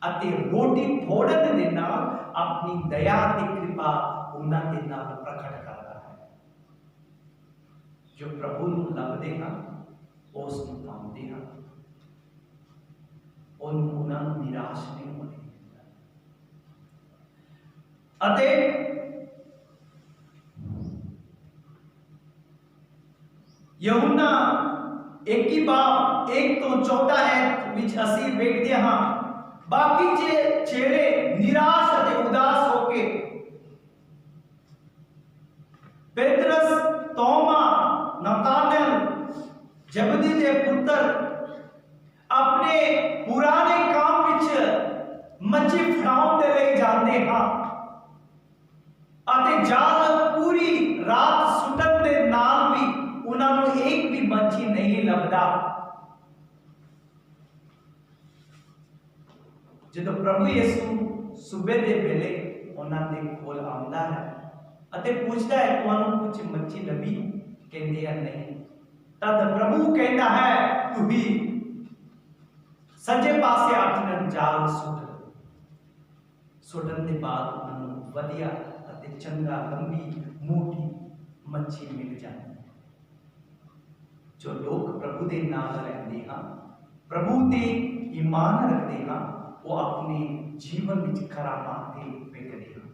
अते रोटी फोड़न दे नाल अपनी दया ते कृपा उन्हां दे नाल प्रकट करता है। जो प्रभु नूं लभदे हां उस नूं पाउंदे हां, उन्हां नूं निराश नहीं होने दिंदा। अते यूहन्ना 1 बाब 1 तो 14 ऐत विच असीं वेखदे हां, बाकी चेहरे निराश अते उदास होके पेतरस, तोमा, नतानएल, जबदी के पुत्र अपने पुराने काम विच मच्छी फड़ाउण दे लई जांदे हां अते जाल पूरी रात सुटन दे नाल भी उन्हां नूं एक भी मच्छी नहीं लभदा। जब प्रभु यीशु ਸੂਬੇ ਦੇ ਵੇਲੇ ਉਹਨਾਂ ਦੇ ਕੋਲ ਆਉਂਦਾ ਹੈ ਅਤੇ ਪੁੱਛਦਾ ਹੈ ਤੁਹਾਨੂੰ ਕੁਝ ਮੱਛੀ ਲੱਭੀ? ਕਹਿੰਦੇ ਹਨ ਨਹੀਂ। ਤਦ ਪ੍ਰਭੂ ਕਹਿੰਦਾ ਹੈ ਤੁਸੀਂ ਸੱਜੇ ਪਾਸੇ ਆਪਣਾ ਜਾਲ ਸੁੱਟਣ ਦੇ ਬਾਅਦ ਉਹਨਾਂ ਨੂੰ ਵਧੀਆ ਅਤੇ ਚੰਗਾ ਲੰਬੀ ਮੋਟੀ ਮੱਛੀ ਮਿਲ ਜਾਂਦੀ ਹੈ। ਜੋ ਲੋਕ ਪ੍ਰਭੂ ਦੇ ਨਾਲ ਰਹਿੰਦੇ ਹਨ, ਪ੍ਰਭੂ ਤੇ ਈਮਾਨ ਰੱਖਦੇ ਹਨ, ਉਹ ਆਪਣੇ ਜੀਵਨ ਵਿੱਚ ਕਰਾਮਾਤ ਵੇਖਦੇ ਹਨ।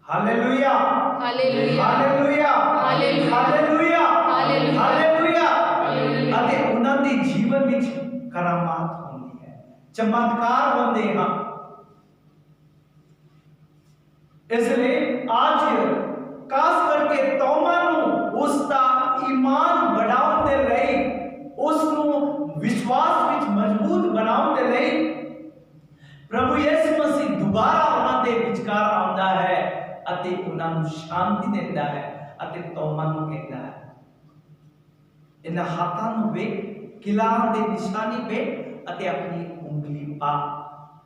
Hallelujah, hallelujah, hallelujah, hallelujah, hallelujah, hallelujah, hallelujah. ਅਤੇ ਉਹਨਾਂ ਦੇ ਜੀਵਨ ਵਿੱਚ ਕਰਾਮਾਤ ਹੁੰਦੀ ਹੈ, ਚਮਤਕਾਰ ਹੁੰਦੇ ਹਨ। ਇਸ ਲਈ ਅੱਜ ਖਾਸ ਕਰਕੇ ਤੋਮਾ ਨੂੰ ਉਸ ਦਾ ਈਮਾਨ ਵਧਾਉਣ ਦੇ ਲਈ, ਉਸ ਨੂੰ ਵਿਸ਼ਵਾਸ ਵਿੱਚ ਮਜ਼ਬੂਤ ਬਣਾਉਣ ਦੇ ਲਈ ਪ੍ਰਭੂ ਯਿਸੂ ਮਸੀਹ ਦੁਬਾਰਾ ਉਹਨਾਂ ਦੇ ਵਿਚਕਾਰ ਆਉਂਦਾ ਹੈ ਅਤੇ ਉਹਨਾਂ ਨੂੰ ਸ਼ਾਂਤੀ ਦਿੰਦਾ ਹੈ ਅਤੇ ਤੋਮਾ ਨੂੰ ਕਹਿੰਦਾ ਹੈ ਇਹਨਾਂ ਹੱਥਾਂ ਨੂੰ ਵੇਖ, ਕਿਲਾਂ ਦੇ ਨਿਸ਼ਾਨੀ ਵੇਖ ਅਤੇ ਆਪਣੀ ਉਂਗਲੀ ਪਾ।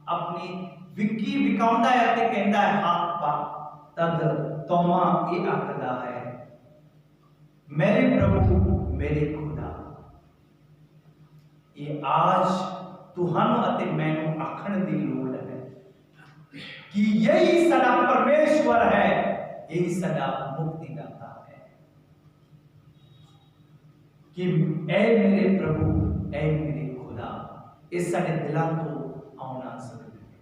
ਆਪਣੀ ਵਿੱਕੀ ਵਿਕਾਉਂਦਾ ਹੈ ਅਤੇ ਕਹਿੰਦਾ ਹੈ ਹੱਥ ਪਾ। ਤਦ ਤੋਮਾ ਇਹ ਆਖਦਾ ਹੈ ਮੇਰੇ ਪ੍ਰਭੂ ਮੇਰੇ ਖੁਦਾ। ਇਹ ਆਜ ਤੁਹਾਨੂੰ ਅਤੇ ਮੈਨੂੰ ਆਖਣ ਦੀ ਲੋੜ ਹੈ ਕਿ ਯਹੀ ਸਾਡਾ ਪਰਮੇਸ਼ਵਰ ਹੈ, यही सदा मुक्ति दाता है कि ऐ मेरे प्रभु ऐ मेरे खुदा, इस साडे दिलों तो आना जरूरी है।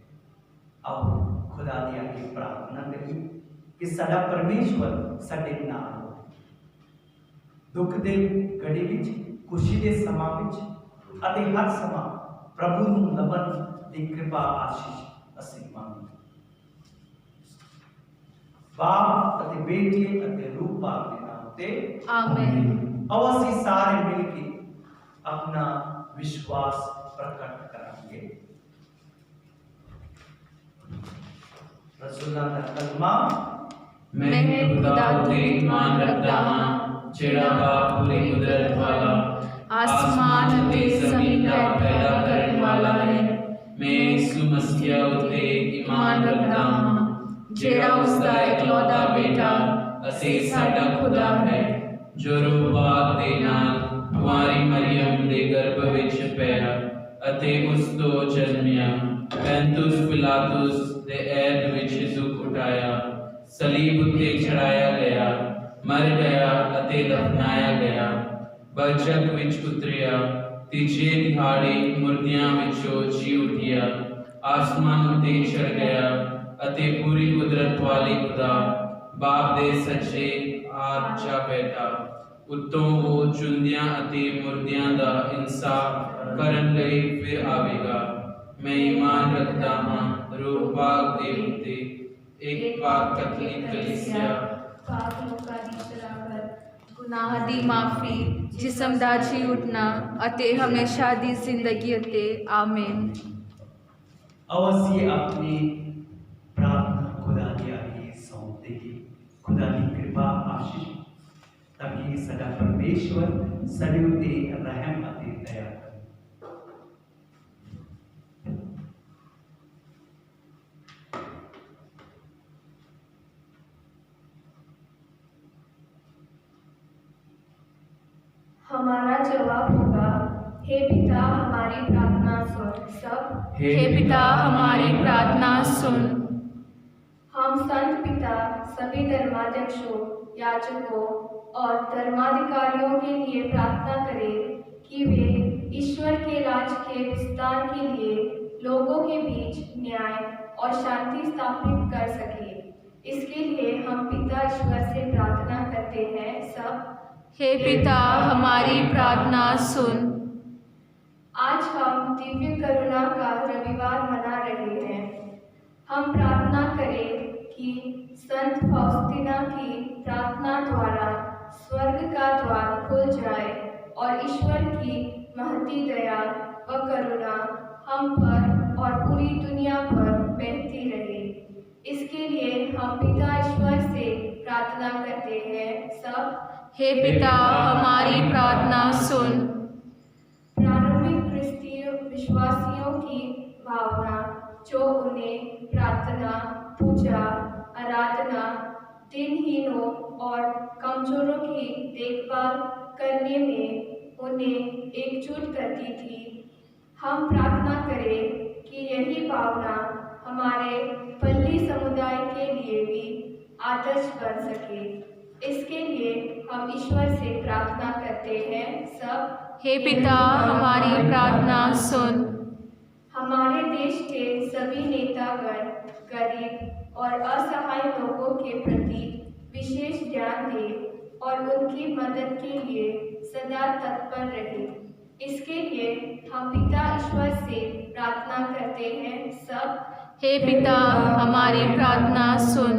आओ खुदा दी अगे प्रार्थना करिए कि साडा परमेश्वर साडे नाल हो। दुख दे घड़ी विच, खुशी दे समां विच अते हर समां प्रभु नूं लभण दी कृपा आशीष असीं मंगदे। बाप अते बेटे अते रूह पाक दे नाम ते आमीन। आओ असीं सारे मिल के अपना विश्वास प्रकट करांगे। रसूलां दा कलमा मैं खुदा ते ईमान रखदा हां जेड़ा बाप पूरी कुदरत वाला आसमान अते ज़मीन दा पैदा करन वाला है। मैं यीशु मसीह उते ईमान रखदा हां जेड़ा उसदा इकलौता बेटा अते साडा खुदा है, जो रूह पाक दे नाल कुंवारी मरियम दे गर्भ विच पैया अते उस तो जन्मिया, पैंतुस पिलातुस दे ऐद विच दुख उठाया, सलीब उत्ते चढ़ाया गया, मर गया अते दफनाया गया, बरजक विच उतरिया, तीजे दिहाड़े मुर्दियां विचों जी उठिया, आसमान उत्ते चढ़ गया अते पूरी कुदरत वाले खुदा बाप दे सच्चे हाथ चा बैठा। उत्तों वो चुंदियां अते मुर्दियां दा इंसाफ करन लई फिर आवेगा। मैं ईमान रखदा हां रूह पाक दे उत्ते एक पाक कैथोलिक कलीसिया, पाक लोकां दी शराकत, गुनाह दी माफी, जिस्म दा जी उठना अते हमेशा दी जिंदगी अते आमीन। अवश्य अपनी प्रार्थना खुदा के आगे सौंप देगी। खुदा की कृपा आशीष ताकि सदा परमेश्वर सदैव ते रहम अते दया करे। हमारा जवाब होगा, हे पिता हमारी प्रार्थना सुन। सब हे पिता हमारी प्रार्थना सुन। हम संत पिता सभी धर्माध्यक्षों, याजकों और धर्माधिकारियों के लिए प्रार्थना करें कि वे ईश्वर के राज के विस्तार के लिए लोगों के बीच न्याय और शांति स्थापित कर सकें। इसके लिए हम पिता ईश्वर से प्रार्थना करते हैं। सब हे पिता हमारी प्रार्थना सुन। आज हम दिव्य करुणा का रविवार मना रहे हैं। हम प्रार्थना करें कि संत फौस्तीना की प्रार्थना द्वारा स्वर्ग का द्वार खुल जाए और ईश्वर की महती दया व करुणा हम पर और पूरी दुनिया पर बहती रहे। इसके लिए हम पिता ईश्वर से प्रार्थना करते हैं। सब हे पिता हमारी प्रार्थना सुन। प्रारंभिक क्रिस्तीय विश्वासियों की भावना जो उन्हें प्रार्थना, पूजा, आराधना, दिनहीनों और कमजोरों की देखभाल करने में उन्हें एकजुट करती थी। हम प्रार्थना करें कि यही भावना हमारे पल्ली समुदाय के लिए भी आदर्श बन सके। इसके लिए हम ईश्वर से प्रार्थना करते हैं। सब हे पिता, हमारी प्रार्थना सुन। हमारे देश के सभी नेतागण गरीब और असहाय लोगों के प्रति विशेष ध्यान दें और उनकी मदद के लिए सदा तत्पर रहे। इसके लिए हम पिता ईश्वर से प्रार्थना करते हैं। सब हे पिता, हमारी प्रार्थना सुन।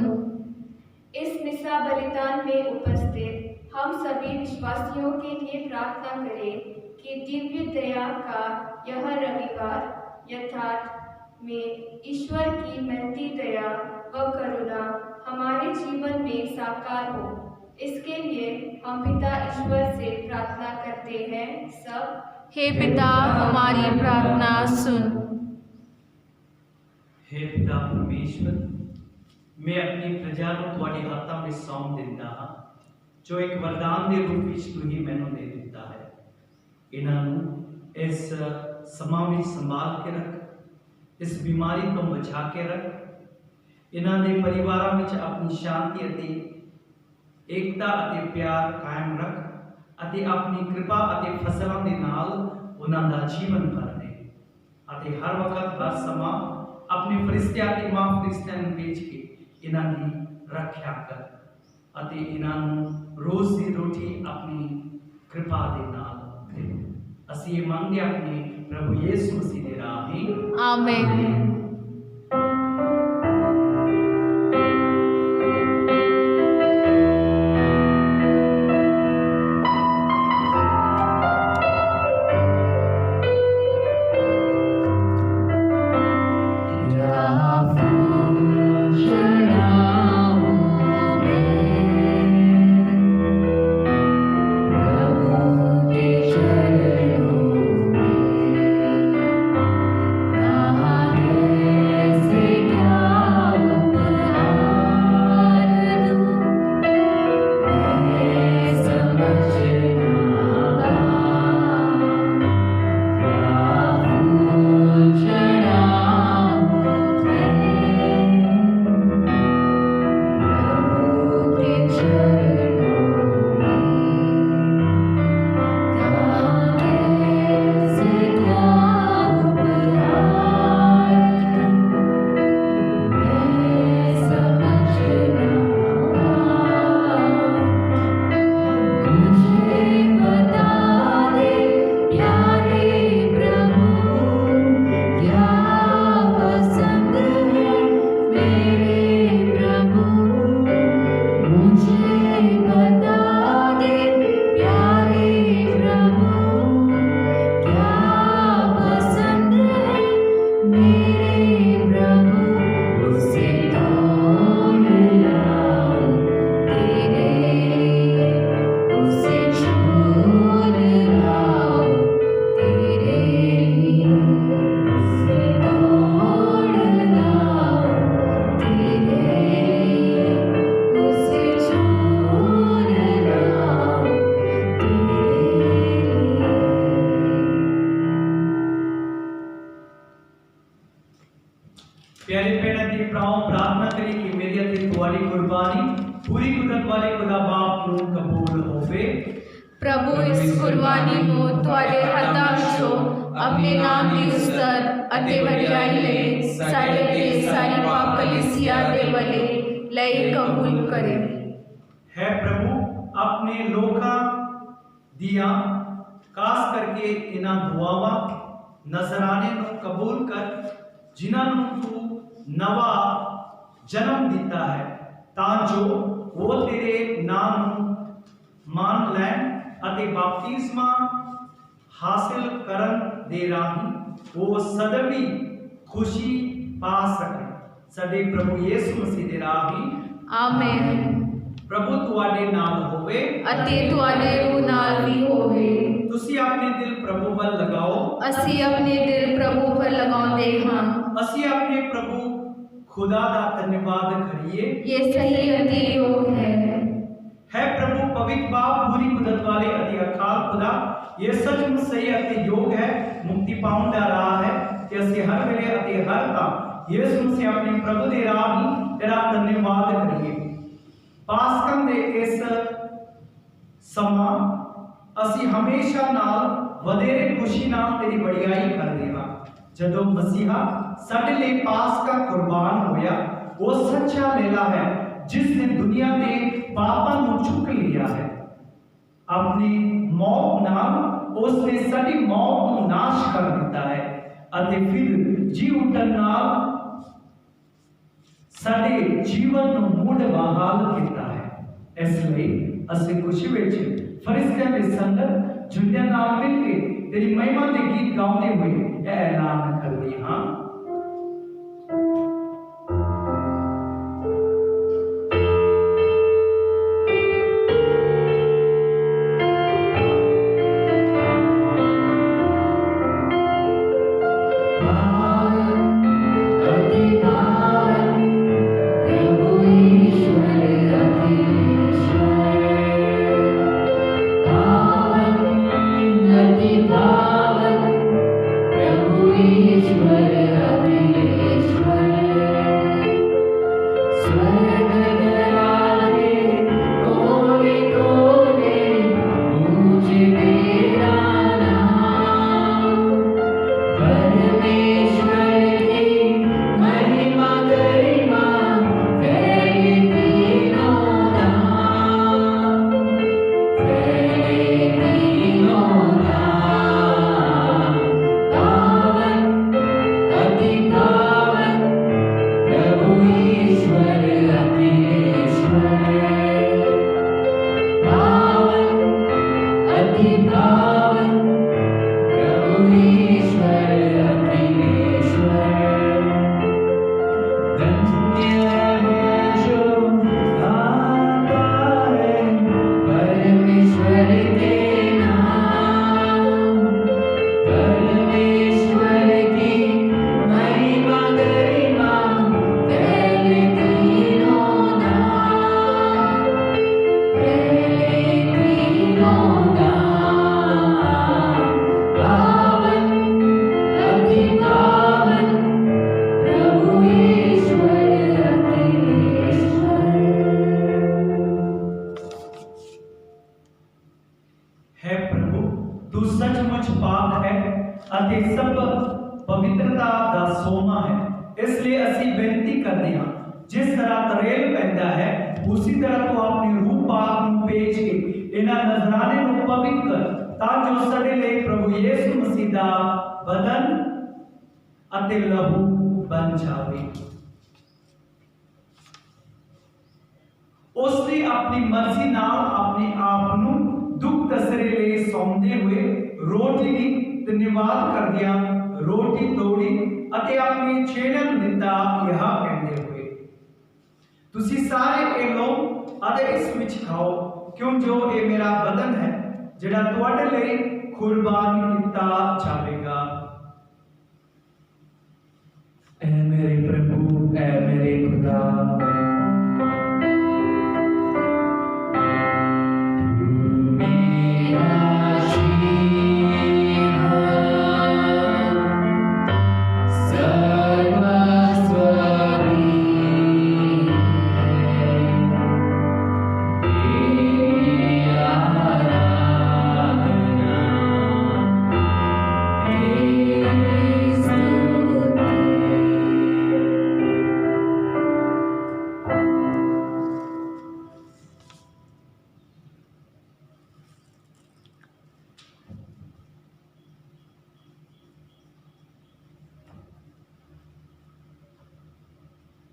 इस निशा बलिदान में उपस्थित हम सभी विश्वासियों के लिए प्रार्थना करें कि दिव्य दया का यह रविवार यथार्थ में ईश्वर की महती दया व करुणा हमारे जीवन में साकार हो। इसके लिए हम पिता ईश्वर से प्रार्थना करते हैं। सब हे पिता, हमारी प्रार्थना सुन। हे पिता परमेश्वर, मैं अपनी प्रजा ਨੂੰ ਤੁਹਾਡੇ ਹੱਥਾਂ ਵਿੱਚ ਸੌਂਪ ਦਿੰਦਾ ਹਾਂ, ਜੋ ਇੱਕ ਵਰਦਾਨ ਦੇ ਰੂਪ ਵਿੱਚ ਤੁਸੀਂ ਮੈਨੂੰ ਦੇ ਦਿੱਤਾ ਹੈ। ਇਹਨਾਂ ਨੂੰ ਇਸ ਸਮਾਂ ਵਿੱਚ ਸੰਭਾਲ ਕੇ ਰੱਖ, ਇਸ ਬਿਮਾਰੀ ਤੋਂ ਬਚਾ ਕੇ ਰੱਖ। ਇਹਨਾਂ ਦੇ ਪਰਿਵਾਰਾਂ ਵਿੱਚ ਆਪਣੀ ਸ਼ਾਂਤੀ ਅਤੇ ਏਕਤਾ ਅਤੇ ਪਿਆਰ ਕਾਇਮ ਰੱਖ ਅਤੇ ਆਪਣੀ ਕਿਰਪਾ ਅਤੇ ਫਜ਼ਲਾਂ ਦੇ ਨਾਲ ਉਹਨਾਂ ਦਾ ਜੀਵਨ ਭਰ ਦੇ ਅਤੇ ਹਰ ਵਕਤ ਹਰ ਸਮਾਂ ਆਪਣੇ ਫਰਿਸ਼ਤਿਆਂ ਤੇ ਫਰਿਸ਼ਤਿਆਂ ਨੂੰ ਭੇਜ ਕੇ ਇਹਨਾਂ ਦੀ ਰੱਖਿਆ ਕਰ ਅਤੇ ਇਹਨਾਂ ਨੂੰ ਰੋਜ਼ ਦੀ ਰੋਟੀ ਆਪਣੀ ਕਿਰਪਾ ਦੇ ਨਾਲ ਦੇ। ਅਸੀਂ ਇਹ ਮੰਗਦੇ ਆਪਣੇ ਪ੍ਰਭੂ ਯਿਸੂ ਮਸੀਹ ਦੇ ਰਾਹੀਂ, आमीन। प्यारे भैन दी भराओ, प्रार्थना करिए कि मेरी अते तुम्हारी कुर्बानी पूरी कुदरत वाले खुदा बाप ਨੂੰ कबूल होवे। प्रभु इस कुर्बानी ਨੂੰ ਤੁਹਾਡੇ ਹੱਥਾਂ ਵਿੱਚੋਂ ਆਪਣੇ ਨਾਮ ਦੀ ਇੱਜ਼ਤ ਅਤੇ ਵਡਿਆਈ ਲਈ ਸਾਡੇ ਤੇ ਸਾਰੀ ਪਾਪ ਕਲੀਸਿਆ ਦੇ ਵਲੇ ਲਈ ਕਬੂਲ ਕਰੇ। है प्रभु, अपने लोकां दिया खास करके इन्हां दुआवां नजराने ਨੂੰ कबूल कर, जिन्हां ਨੂੰ तू नवा जन्म दिता है, ਤਾਂ ਜੋ ਉਹ ਤੇਰੇ ਨਾਮ ਨੂੰ ਮੰਨ ਲੈਣ ਅਤੇ ਬਪਤਿਸਮਾ ਹਾਸਿਲ ਕਰਨ ਦੇ ਰਾਹੀਂ ਉਹ ਸदैवी खुशी पा सके। ਸਾਡੇ प्रभु यीशु मसीह ਦੇ ਰਾਹੀਂ आमीन। प्रभु तुहाडे नाल होवे ਅਤੇ ਤੁਹਾਡੇ ਰੂਹ ਨਾਲ ਵੀ ਹੋਵੇ। ਤੁਸੀਂ ਆਪਣੇ ਦਿਲ ਪ੍ਰਭੂ ਵੱਲ ਲਗਾਓ। ਅਸੀਂ ਆਪਣੇ ਦਿਲ ਪ੍ਰਭੂ ਪਰ ਲਗਾਉਂਦੇ ਹਾਂ। ਅਸੀਂ ਆਪਣੇ ਪ੍ਰਭੂ ਖੁਦਾ ਦਾ ਧੰਨਵਾਦ ਕਰੀਏ। ਇਹ ਸਹੀ ਅਤੇ ਯੋਗ ਹੈ। है प्रभु पवित्र बाप पूरी कुदरत वाले अति अकाल खुदा ये सचमुच सही अति योग है मुक्ति पाउण दा राह है कि ਅਸੀਂ हर वेले अति हर काम यीशु मसीह अपने प्रभु दे राह ही तेरा धन्यवाद करिए। पासकम दे इस समां ਅਸੀਂ हमेशा नाल वधेरे खुशी नाल तेरी बड़ाई करदे हां। ਜਦੋਂ मसीहा ਸਾਡੇ ਲਈ पासका कुर्बान होया वो सच्चा मेला है जिसने दुनिया के पापों को चुक लिया है। अपनी मौत नाल उसने साडी मौत को नाश कर दिता है अते फिर जी उठन नाल साडे जीवन को मुड़ बहाल किया है। इसलिए ਅਸੀਂ खुशी विच फरिश्तियां दे संगत जुंदियां नाल मिल के तेरी महिमा के गीत गाउंदे हुए ऐलान करदे हां। पवित्रता का सोमा है। इसलिए ਅਸੀਂ ਬੇਨਤੀ ਕਰਦੇ ਹਾਂ जिस तरह तरेल पैदा है उसी तरह तू अपनी रूह पाक ਨੂੰ ਭੇਜ ਕੇ ਇਹਨਾਂ ਨਜ਼ਰਾਨੇ ਨੂੰ ਪਵਿੱਤਰ ਕਰ ਤਾਂ ਜੋ ਸਾਡੇ ਲਈ ਪ੍ਰਭੂ ਯਿਸੂ ਮਸੀਹ ਦਾ ਬਦਨ ਅਤੇ ਲਹੂ ਬਣ ਜਾਵੇ। उसने अपनी मर्जी नाल अपने आप ਨੂੰ दुख तसरे ਲਈ सौंपते हुए रोटी दी धन्यवाद करदिया रोटी तोड़ी ਅਤੇ अपने चेलों ਨੂੰ ਦਿੱਤਾ यह कहते हुए ਤੁਸੀਂ ਸਾਰੇ ਇਹ ਲਓ ਅਤੇ ਇਸ ਵਿੱਚ ਖਾਓ ਕਿਉਂ ਜੋ ਇਹ ਮੇਰਾ ਬਦਨ ਹੈ ਜਿਹੜਾ ਤੁਹਾਡੇ ਲਈ ਕੁਰਬਾਨ ਕੀਤਾ ਜਾਵੇਗਾ। ऐ मेरे प्रभु ऐ मेरे खुदा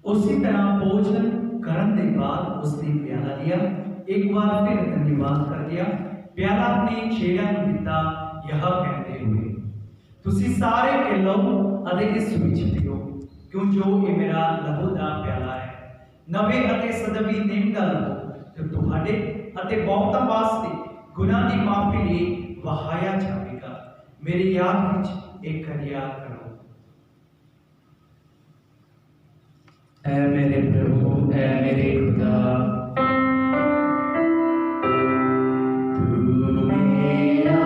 उसी तरह भोजन करने के बाद उसने प्याला लिया एक बार फिर धन्यवाद कर दिया प्याला अपने चेलों को दिता यह कहते हुए तुसी सारे के लो अते इस विच पीओ क्यों जो ये मेरा लहू दा प्याला है नवे अते सदवी नेम दा लहू ਜੋ ਤੁਹਾਡੇ ਅਤੇ ਬਹੁਤਾਂ ਵਾਸਤੇ ਗੁਨਾਹ ਦੀ ਮਾਫੀ ਲਈ ਵਹਾਇਆ ਜਾਵੇਗਾ। ਮੇਰੀ ਯਾਦ ਵਿੱਚ ਇੱਕ ਕਰਿਆ ਕਰੋ। ऐ मेरे प्रभु, ऐ मेरे खुदा, तू मेरा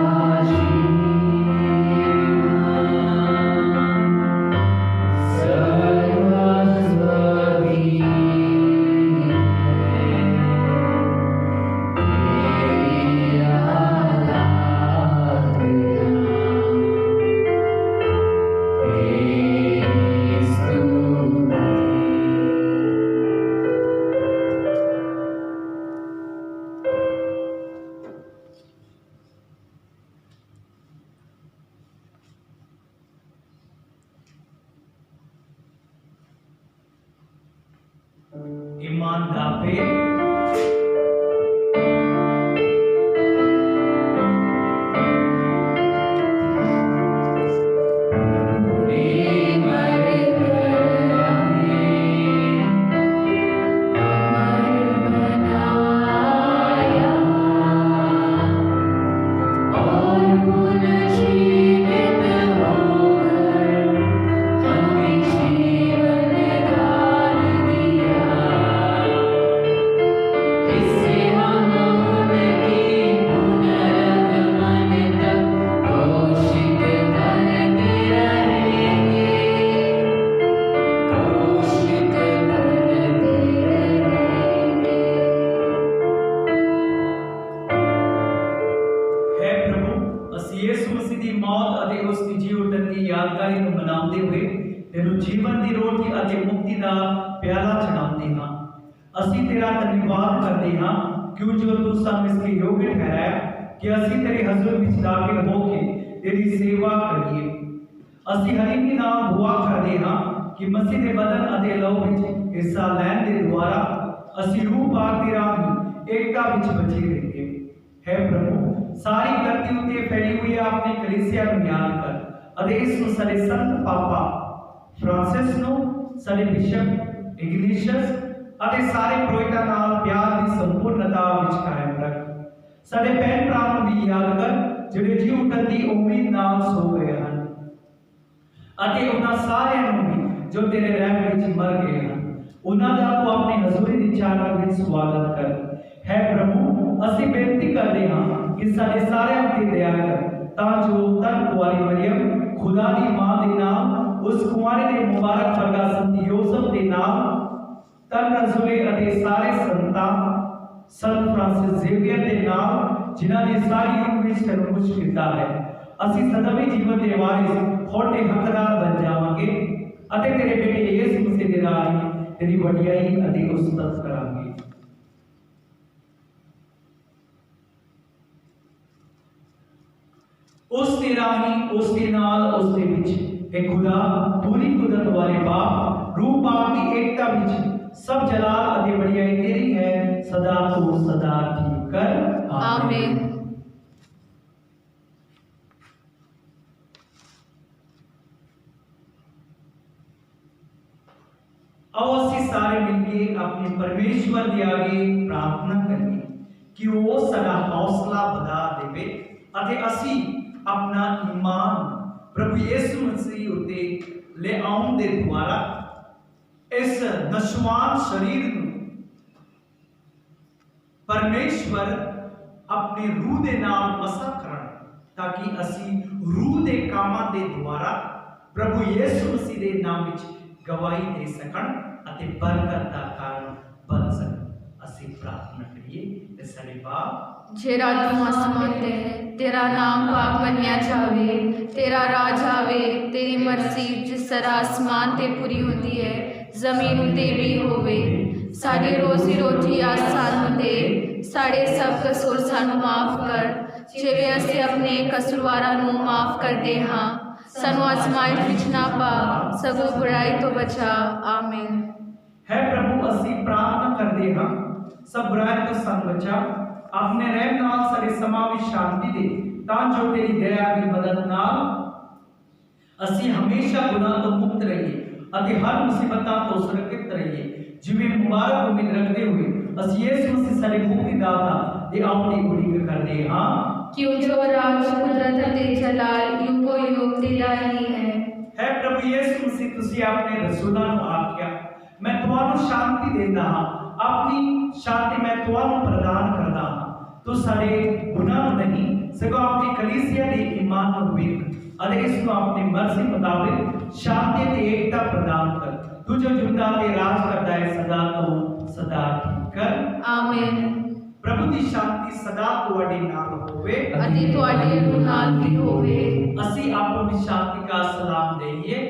ईमान दावे यादगारी ਨੂੰ ਮਨਾਉਂਦੇ ਹੋਏ ਤੈਨੂੰ ਜੀਵਨ ਦੀ ਰੋਟੀ ਅਤੇ ਮੁਕਤੀ ਦਾ ਪਿਆਲਾ ਚੜਾਉਂਦੇ ਹਾਂ। ਅਸੀਂ ਤੇਰਾ ਧੰਨਵਾਦ ਕਰਦੇ ਹਾਂ ਕਿਉਂ ਜੋ ਤੂੰ ਸਾਨੂੰ ਇਸ ਲਈ ਯੋਗ ਠਹਿਰਾਇਆ ਕਿ ਅਸੀਂ ਤੇਰੇ ਹਜ਼ੂਰ ਵਿੱਚ ਦਾਖਲ ਹੋ ਕੇ ਤੇਰੀ ਸੇਵਾ ਕਰੀਏ। ਅਸੀਂ ਹਰੀਮੀ ਨਾਲ ਦੁਆ ਕਰਦੇ ਹਾਂ ਕਿ ਮਸੀਹ ਦੇ ਬਦਨ ਅਤੇ ਲਹੂ ਵਿੱਚ ਹਿੱਸਾ ਲੈਣ ਦੇ ਦੁਆਰਾ ਅਸੀਂ ਰੂਹ ਪਾਕ ਦੀ ਰਾਹੀਂ ਏਕਤਾ ਵਿੱਚ ਬਚੇ ਰਹੀਏ। ਹੈ ਪ੍ਰਭੂ, ਸਾਰੀ ਧਰਤੀ ਉੱਤੇ ਫੈਲੀ ਹੋਈ ਆਪਣੀ ਕਲੀਸਿਆ ਨੂੰ ਯਾਦ ਕਰ ਅਤੇ ਇਸ ਨੂੰ ਸਾਡੇ ਸੰਤ ਪਾਪਾ ਫ੍ਰਾਂਸਿਸ ਨੂੰ, ਸਾਡੇ ਬਿਸ਼ਪ ਇਗਨੀਸ਼ੀਅਸ ਅਤੇ ਸਾਰੇ ਪੁਰੋਹਿਤਾਂ ਨਾਲ ਪਿਆਰ ਦੀ ਸੰਪੂਰਨਤਾ ਵਿੱਚ ਕਾਇਮ ਰੱਖ। ਸਾਡੇ ਭੈਣ ਭਰਾ ਨੂੰ ਵੀ ਯਾਦ ਕਰ ਜਿਹੜੇ ਜੀ ਉੱਠਣ ਦੀ ਉਮੀਦ ਨਾਲ ਸੋ ਗਏ ਹਨ ਅਤੇ ਉਹਨਾਂ ਸਾਰਿਆਂ ਨੂੰ ਵੀ ਜੋ ਤੇਰੇ ਰਹਿਮ ਵਿੱਚ ਮਰ ਗਏ ਹਨ। ਉਹਨਾਂ ਦਾ ਤੂੰ ਆਪਣੀ ਹਜ਼ੂਰੀ ਦੀ ਚਾਨਣ ਵਿੱਚ ਸਵਾਗਤ ਕਰ। ਹੈ ਪ੍ਰਭੂ, ਅਸੀਂ ਬੇਨਤੀ ਕਰਦੇ ਹਾਂ ਕਿ ਸਾਡੇ ਸਾਰਿਆਂ ਤੇ ਦਇਆ ਕਰ ਤਾਂ ਜੋ ਧੰਨ ਕੁਆਰੀ ਮਰੀਮ खुदा दी मां दे नाम उस कुंवारे दे मुबारक वर्गा संत यूसुफ दे नाम तन रसूले अते सारे संतां संत फ्रांसिस जेवियर दे नाम जिन्हां ने सारी उम्र विच तैनूं खुश कीता है ਅਸੀਂ ਸਦਾਵੀ ਜੀਵਨ ਦੇ ਵਾਰਿਸ ਹੋਣ ਦੇ ਹੱਕਦਾਰ ਬਣ ਜਾਵਾਂਗੇ ਅਤੇ ਤੇਰੇ ਬੇਟੇ ਯਿਸੂ ਮਸੀਹ ਦੇ ਰਾਹੀਂ ਤੇਰੀ ਵਡਿਆਈ ਅਤੇ ਉਸਤਤ ਕਰਾਂਗੇ। उस दे राही, उस दे नाल, उस दे विच एक खुदा पूरी कुदरत वाले बाप रूह पाक की एकता विच सब जलाल अते बढ़ियाई तेरी है सदा तो सदा ठीक कर। आमीन। आओ असी सारे मिलके अपने परमेश्वर के आगे प्रार्थना करिए कि वो साडा हौसला बढ़ा देवे अते असी अपना ईमान प्रभु यीशु मसीह उते ले आउण दे द्वारा इस नशवान शरीर ਨੂੰ परमेश्वर अपने रूह ਦੇ ਨਾਲ ਮਸਾ ਕਰਨ ਤਾਂ ਕਿ ਅਸੀਂ रूह ਦੇ ਕਾਮਾਂ ਦੇ ਦੁਆਰਾ प्रभु यीशु मसीह ਦੇ ਨਾਮ ਵਿੱਚ गवाही दे सकन ਅਤੇ बरकत ਦਾ ਕਾਰਨ ਬਣ ਸਕਣ। ਅਸੀਂ प्रार्थना करिए ते साडे बाप जेरा तू आसमान ते है, तेरा नाम पाक मनिया जावे, तेरा राज आवे, तेरी मर्जी जिस तरह आसमान ते पूरी होती है जमीन ते भी होवे। साडी रोजी रोटी आज सानू दे, साडे सब कसूर सानू माफ कर जिवें असीं अपने कसूरवारां नू माफ करदे हां। सानू आजमाइश विच ना पा सगों बुराई तो बचा। आमीन। है प्रभु, असीं प्रार्थना करदे हां सब बुराई तो सानू बचा। अपने रहम नाल साडे समां विच शांति दे तां जो तेरी दया दी मदद नाल असीं हमेशा गुनाह तो मुक्त रहिए अते हर मुसीबतां तो सुरक्षित रहिए। जिवें मुबारक उम्मीद रखते हुए ਅਸੀਂ ਯਿਸੂ ਮਸੀਹ ਸਾਡੇ ਮੁਕਤੀ ਦਾਤਾ ਦੇ ਆਉਣ ਦੀ ਉਡੀਕ ਕਰਦੇ ਹਾਂ क्यों जो राज कुदरत ते जलाल युगो युग तेरा ही है। है प्रभु यीशु मसीह ਤੁਸੀਂ ਆਪਣੇ ਰਸੂਲਾਂ ਨੂੰ ਆਖਿਆ ਮੈਂ ਤੁਹਾਨੂੰ ਸ਼ਾਂਤੀ ਦਿੰਦਾ ਹਾਂ ਆਪਣੀ ਸ਼ਾਂਤੀ ਮੈਂ ਤੁਹਾਨੂੰ ਪ੍ਰਦਾਨ ਕਰਦਾ ਹਾਂ ਤੂੰ ਸਾਡੇ ਗੁਨਾਹ ਨੂੰ ਨਹੀਂ ਸਗੋਂ ਆਪਣੀ ਕਲੀਸਿਆ ਦੇ ਈਮਾਨ ਨੂੰ ਵੇਖ ਅਤੇ ਇਸ ਨੂੰ ਆਪਣੀ ਮਰਜ਼ੀ ਮੁਤਾਬਿਕ ਸ਼ਾਂਤੀ ਤੇ ਏਕਤਾ ਪ੍ਰਦਾਨ ਕਰ ਤੂੰ ਜੋ ਜਿੰਦਾ ਤੇ ਰਾਜ ਕਰਦਾ ਹੈ ਸਦਾ ਤੋਂ ਸਦਾ ਠੀਕ ਕਰ आमीन। प्रभु की शांति सदा ਤੁਹਾਡੇ ਨਾਲ ਹੋਵੇ अति ਤੁਹਾਡੇ रूह नाल भी होवे। ਅਸੀਂ ਆਪੋ ਦੀ शांति का सलाम देइए।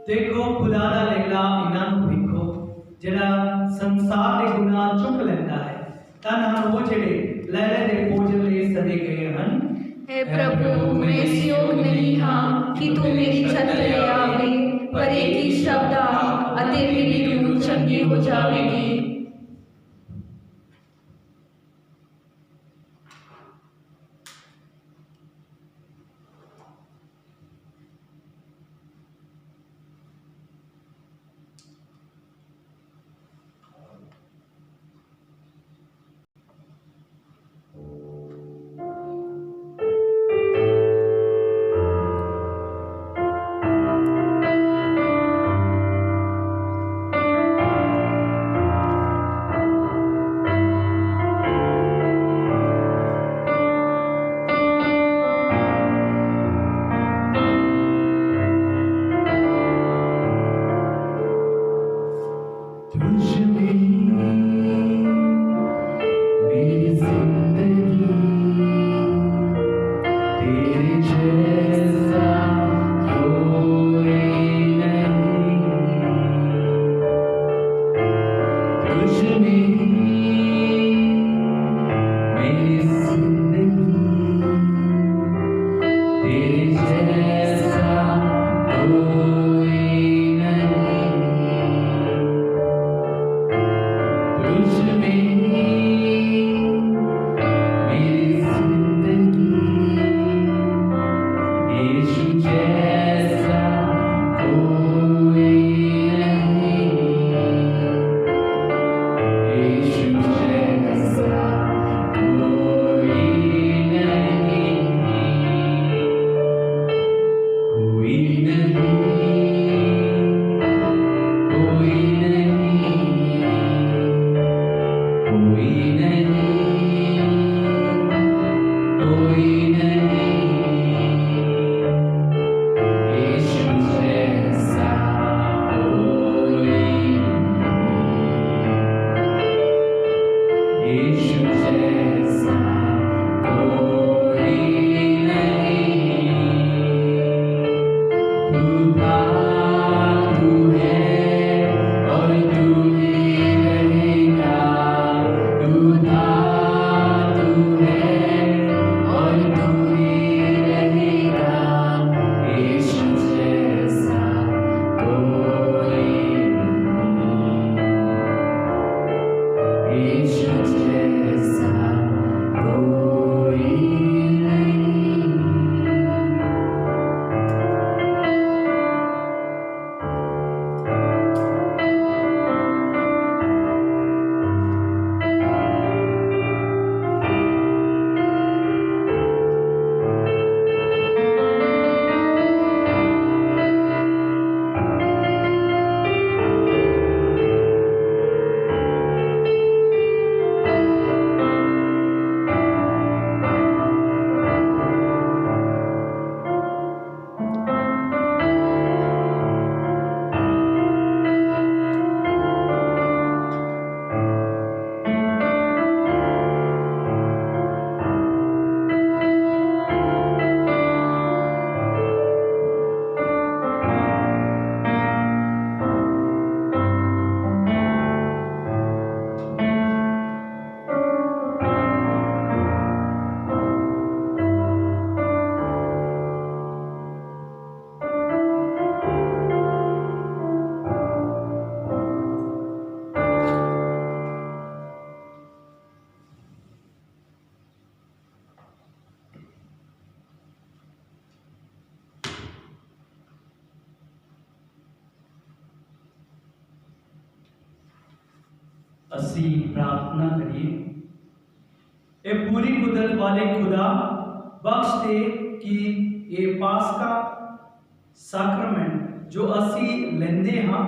देखो खुदा दा लैला इन्हां नूं देखो जेड़ा संसार दे गुनाह चुक लैंदा है तन हन वो जेड़े लैले दे भोजन लई सदे गए हन। हे प्रभु मैं इस योग नहीं हाँ कि तू मेरी छत ले आवे पर एक ही शब्द आ अते मेरी रूह चंगी हो जावेगी। Yeshua, असी प्रार्थना करिए। ए पूरी कुदरत वाले खुदा, बख्श दे कि ये पास्का सैक्रमेंट जो असी लेंदे हाँ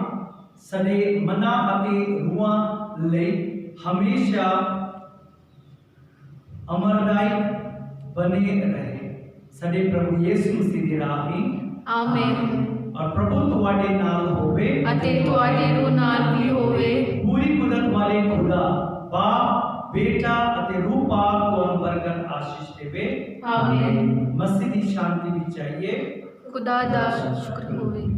सदे मना अते रूहां ले हमेशा अमरदायक बने रहे। सदे प्रभु यीशु मसीह दे राही आमीन। और प्रभु तुहाडे नाल होवे अते तुहाडे रूह नाल भी होवे। पूरी कुदरत वाले खुदा बाप बेटा अते रूह पाक को बरकत आशीष देवे। आमीन। मसीह दी शांति भी चाहिए। खुदा दा शुक्र होवे।